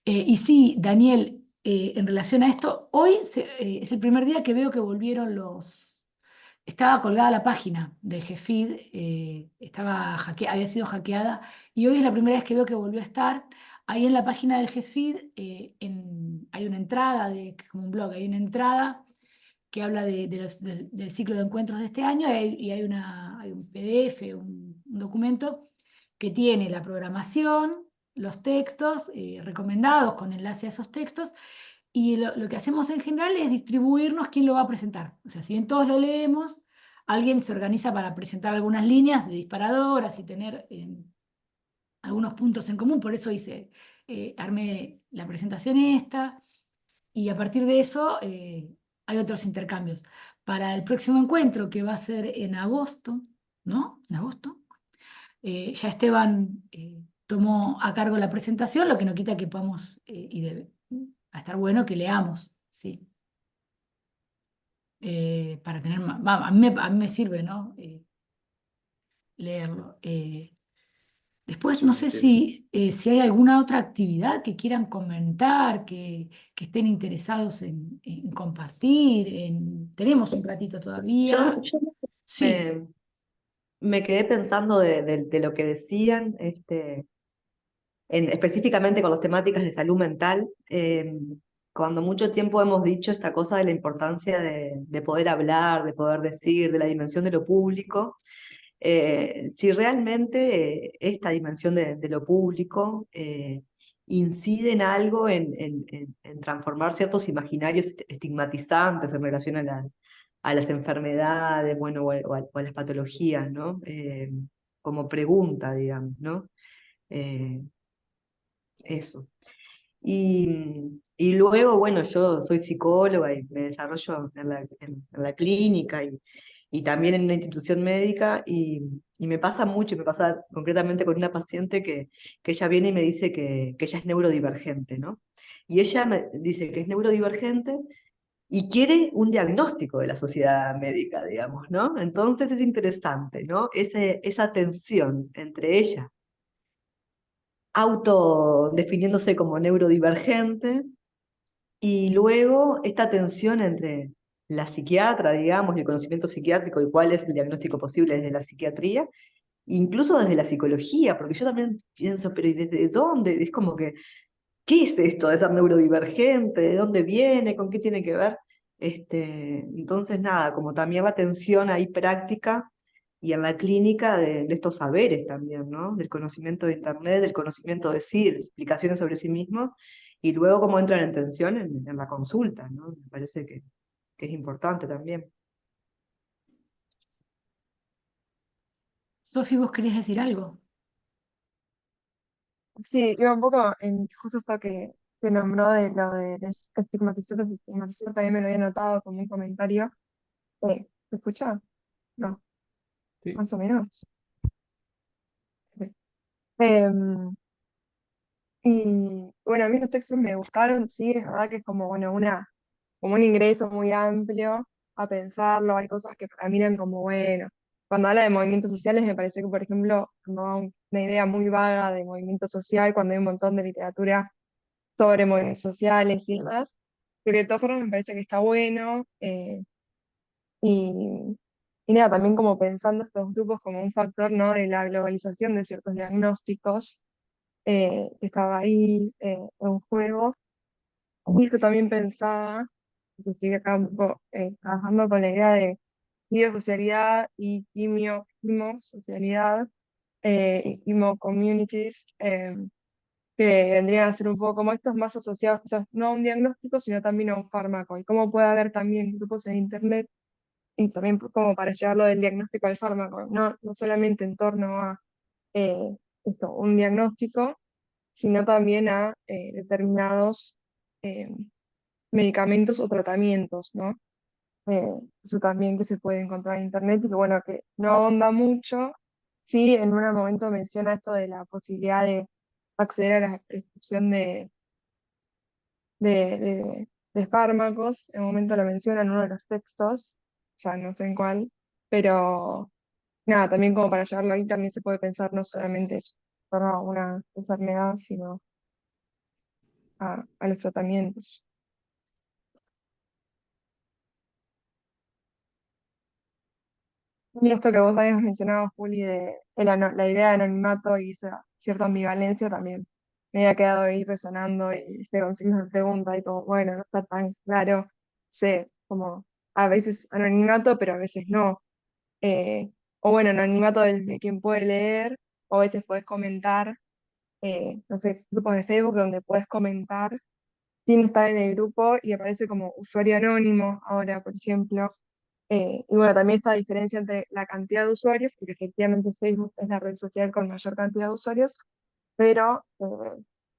Y sí, Daniel, en relación a esto, hoy es el primer día que veo que volvieron Estaba colgada la página del GEFID, había sido hackeada, y hoy es la primera vez que veo que volvió a estar. Ahí en la página del GEFID hay una entrada, que es como un blog, hay una entrada que habla del ciclo de encuentros de este año, y hay un PDF, un documento que tiene la programación, los textos recomendados con enlace a esos textos, y lo que hacemos en general es distribuirnos quién lo va a presentar. O sea, si bien todos lo leemos, alguien se organiza para presentar algunas líneas de disparadoras y tener algunos puntos en común, por eso armé la presentación esta, y a partir de eso hay otros intercambios. Para el próximo encuentro, que va a ser en agosto, ¿no? En agosto, ya Esteban tomó a cargo la presentación, lo que no quita que podamos, va a estar bueno que leamos, sí. Para tener más, a mí me sirve, ¿no? Leerlo. Después, Sí, no sé entiendo. si hay alguna otra actividad que quieran comentar, que estén interesados en compartir. Tenemos un ratito todavía. Yo Sí, me, me quedé pensando de lo que decían, específicamente con las temáticas de salud mental, cuando mucho tiempo hemos dicho esta cosa de la importancia de poder hablar, de poder decir, de la dimensión de lo público. Si realmente esta dimensión de lo público incide en algo, en transformar ciertos imaginarios estigmatizantes en relación a las enfermedades, bueno, o a las patologías, ¿no? Como pregunta, digamos, ¿no? Eh, Eso. Y luego, bueno, yo soy psicóloga y me desarrollo en la clínica y también en una institución médica y me pasa mucho, y me pasa concretamente con una paciente que ella viene y me dice que ella es neurodivergente, ¿no? Y ella me dice que es neurodivergente y quiere un diagnóstico de la sociedad médica, digamos, ¿no? Entonces es interesante, ¿no? Esa tensión entre ella autodefiniéndose como neurodivergente, y luego esta tensión entre la psiquiatra, digamos, y el conocimiento psiquiátrico y cuál es el diagnóstico posible desde la psiquiatría, incluso desde la psicología, porque yo también pienso, pero ¿y desde dónde? Es como que, ¿qué es esto de ser neurodivergente? ¿De dónde viene? ¿Con qué tiene que ver? Entonces, nada, como también la tensión ahí práctica y en la clínica de estos saberes también, ¿no? Del conocimiento de Internet, del conocimiento de sí, de explicaciones sobre sí mismo, y luego cómo entran en tensión en la consulta, ¿no? Me parece que es importante también. Sofi, ¿vos querés decir algo? Sí, iba un poco en justo esto que nombró de lo de estigmatizar, estigmatizar, también me lo había notado como un comentario. ¿Se escucha? No, Sí. más o menos. Ok. Em, y bueno, a mí los textos me gustaron, sí, es verdad que es como, bueno, como un ingreso muy amplio a pensarlo, hay cosas que para mí eran como, bueno, cuando habla de movimientos sociales me parece que, por ejemplo, tomaba una idea muy vaga de movimiento social cuando hay un montón de literatura sobre movimientos sociales y demás, pero de todas formas me parece que está bueno, y, y nada, también como pensando estos grupos como un factor, ¿no? De la globalización de ciertos diagnósticos que estaba ahí en juego. Y yo también pensaba, que estoy acá un poco trabajando con la idea de biosocialidad y quimosocialidad y quimocommunities, que vendrían a ser un poco como estos más asociados quizás no a un diagnóstico, sino también a un fármaco. Y cómo puede haber también grupos en Internet y también como para llevarlo del diagnóstico al fármaco, no solamente en torno a eh, un diagnóstico, sino también a determinados eh, medicamentos o tratamientos, ¿no? Eso también que se puede encontrar en Internet y que bueno, que no ahonda mucho. Sí, en un momento menciona esto de la posibilidad de acceder a la prescripción de fármacos. En un momento lo menciona en uno de los textos, ya no sé en cuál, pero nada, también como para llevarlo a Internet se puede pensar no solamente eso, en torno a una enfermedad, sino a los tratamientos. Y esto que vos habías mencionado, Juli, de la idea de anonimato y esa cierta ambivalencia también me había quedado ahí resonando y con signos de pregunta y como, bueno, no está tan claro, sé, como a veces anonimato, pero a veces no. Eh, o bueno, anonimato de quien puede leer, o a veces puedes comentar, no sé, grupos de Facebook donde puedes comentar sin estar en el grupo y aparece como usuario anónimo ahora, por ejemplo. Y bueno, también esta diferencia entre la cantidad de usuarios, porque efectivamente Facebook es la red social con mayor cantidad de usuarios, pero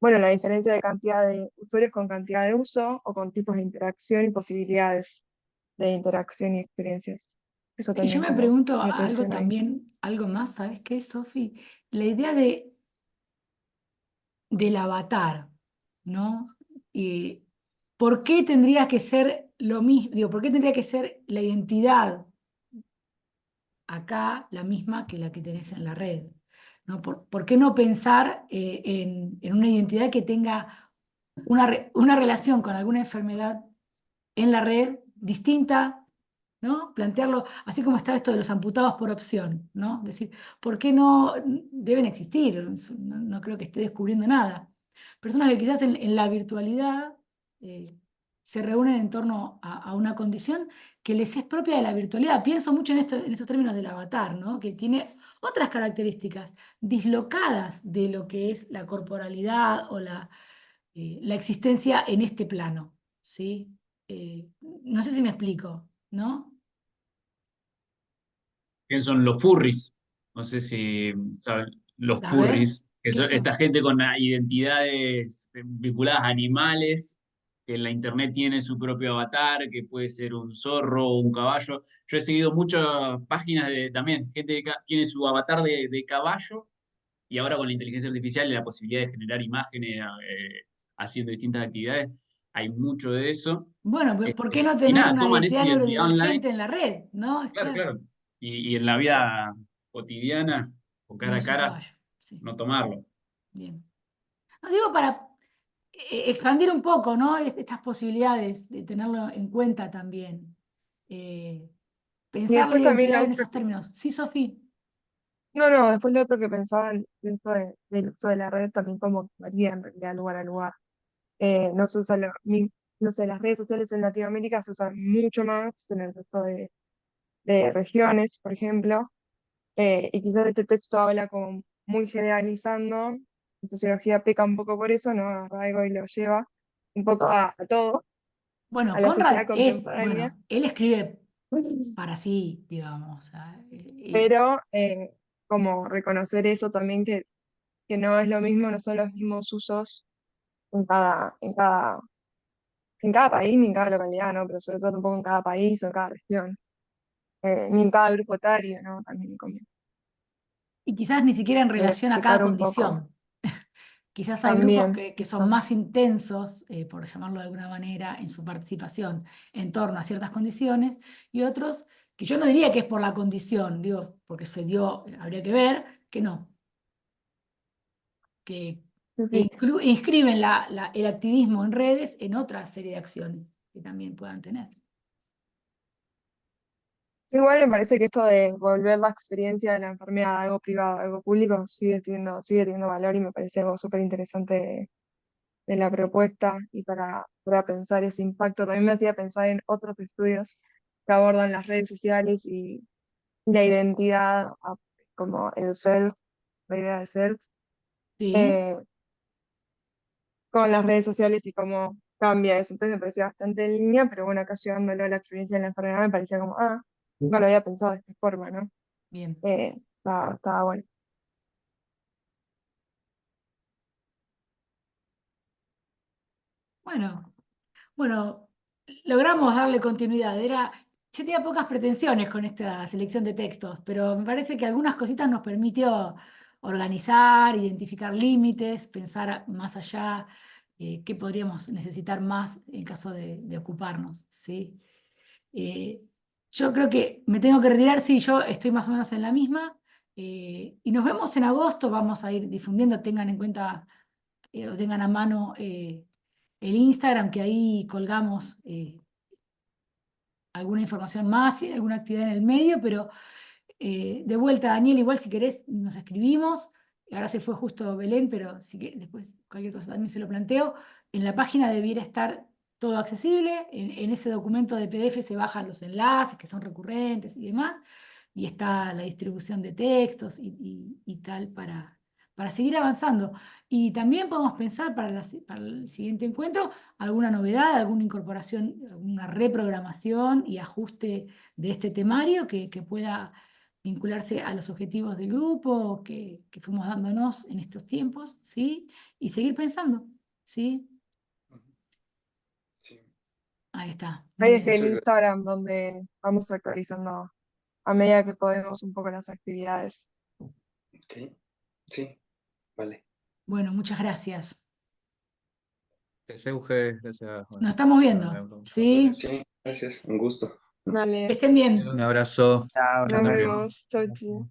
bueno, la diferencia de cantidad de usuarios con cantidad de uso o con tipos de interacción y posibilidades de interacción y experiencias. Eso Y yo también me como pregunto mi algo atención ahí. también, algo más, ¿sabes qué, Sofi? La idea del avatar, ¿no? Y ¿por qué tendría que ser lo mismo? Digo, ¿por qué tendría que ser la identidad acá la misma que la que tenés en la red? ¿No? ¿Por qué no pensar en una identidad que tenga una relación con alguna enfermedad en la red distinta, ¿no? Plantearlo, así como está esto de los amputados por opción, ¿no? Es decir, ¿por qué no deben existir? No creo que esté descubriendo nada. Personas que quizás en la virtualidad eh, se reúnen en torno a una condición que les es propia de la virtualidad. Pienso mucho en estos términos del avatar, ¿no? Que tiene otras características dislocadas de lo que es la corporalidad o la existencia en este plano, ¿sí? No sé si me explico, ¿no? ¿Quién son los furries? No sé si saben, los A ver, furries, que ¿qué son esta son? gente con identidades vinculadas a animales, que en la internet tiene su propio avatar, que puede ser un zorro o un caballo. Yo he seguido muchas páginas de también, gente que tiene su avatar de caballo, y ahora con la inteligencia artificial y la posibilidad de generar imágenes haciendo distintas actividades, hay mucho de eso. Bueno, ¿por qué no Y tener nada, una toman esa identidad identidad online. neurodivergente en la red? ¿No? Es Claro, claro. claro. Y en la vida cotidiana, o No cara a es un cara, caballo. Sí, no tomarlo. bien. No digo para expandir un poco, ¿no? Estas posibilidades de tenerlo en cuenta también. Eh, Y Pensar la después también identidad lo en otro esos términos. Sí, Sofía. no, después lo otro que pensaba dentro del uso de la red también como que varía en realidad lugar a lugar. No se usa no sé, las redes sociales en Latinoamérica se usan mucho más que en el resto de regiones, por ejemplo, y quizás este texto habla como muy generalizando, la sociología peca un poco por eso, ¿no? Agarra algo y lo lleva un poco a todo, Bueno, a la sociedad Conrad contemporánea, él escribe para sí, digamos. O sea, pero como reconocer eso también que no es lo mismo, no son los mismos usos en cada país ni en cada localidad, ¿no? Pero sobre todo tampoco en cada país o en cada región, ni en cada grupo etario, ¿no? También como y quizás ni siquiera en relación a cada diversificar un poco condición. Quizás hay grupos también. que son más intensos, por llamarlo de alguna manera, en su participación en torno a ciertas condiciones, y otros que yo no diría que es por la condición, digo, porque se dio, habría que ver, que no, que, Sí, que sí. inscriben el activismo en redes en otra serie de acciones que también puedan tener. Sí, igual me parece que esto de volver la experiencia de la enfermedad a algo privado, a algo público, sigue teniendo valor y me parece algo súper interesante de la propuesta y para pensar ese impacto. También me hacía pensar en otros estudios que abordan las redes sociales y la identidad, como el self, la idea de self, ¿Sí? eh, con las redes sociales y cómo cambia eso. Entonces me parecía bastante en línea, pero bueno, acá llevándolo a la experiencia de la enfermedad me parecía como, nunca lo había pensado de esta forma, ¿no? Bien. Estaba bueno. Bueno, bueno, logramos darle continuidad. Yo tenía pocas pretensiones con esta selección de textos, pero me parece que algunas cositas nos permitió organizar, identificar límites, pensar más allá, qué podríamos necesitar más en caso de ocuparnos, ¿sí? Eh, yo creo que me tengo que retirar, sí, yo estoy más o menos en la misma, y nos vemos en agosto, vamos a ir difundiendo, tengan en cuenta o tengan a mano el Instagram, que ahí colgamos alguna información más y alguna actividad en el medio, pero de vuelta, Daniel, igual si querés nos escribimos. Ahora se fue justo Belén, pero sí que después cualquier cosa también se lo planteo. En la página debiera estar todo accesible. En ese documento de PDF se bajan los enlaces que son recurrentes y demás. Y está la distribución de textos y tal para seguir avanzando. Y también podemos pensar para el siguiente encuentro alguna novedad, alguna incorporación, alguna reprogramación y ajuste de este temario que pueda vincularse a los objetivos del grupo que fuimos dándonos en estos tiempos, ¿sí? Y seguir pensando, ¿sí? Sí. Ahí está. Ahí Muy es bien. el Muchas Instagram donde vamos actualizando a medida que podemos un poco las actividades. Ok. Sí, vale. Bueno, muchas gracias. Gracias, Euge, gracias, Juan. Nos estamos viendo, ¿sí? Sí, gracias. Un gusto. Que Vale, estén bien. Un abrazo. Chao, nos Muy bien. Natalia. vemos. Chau, chau.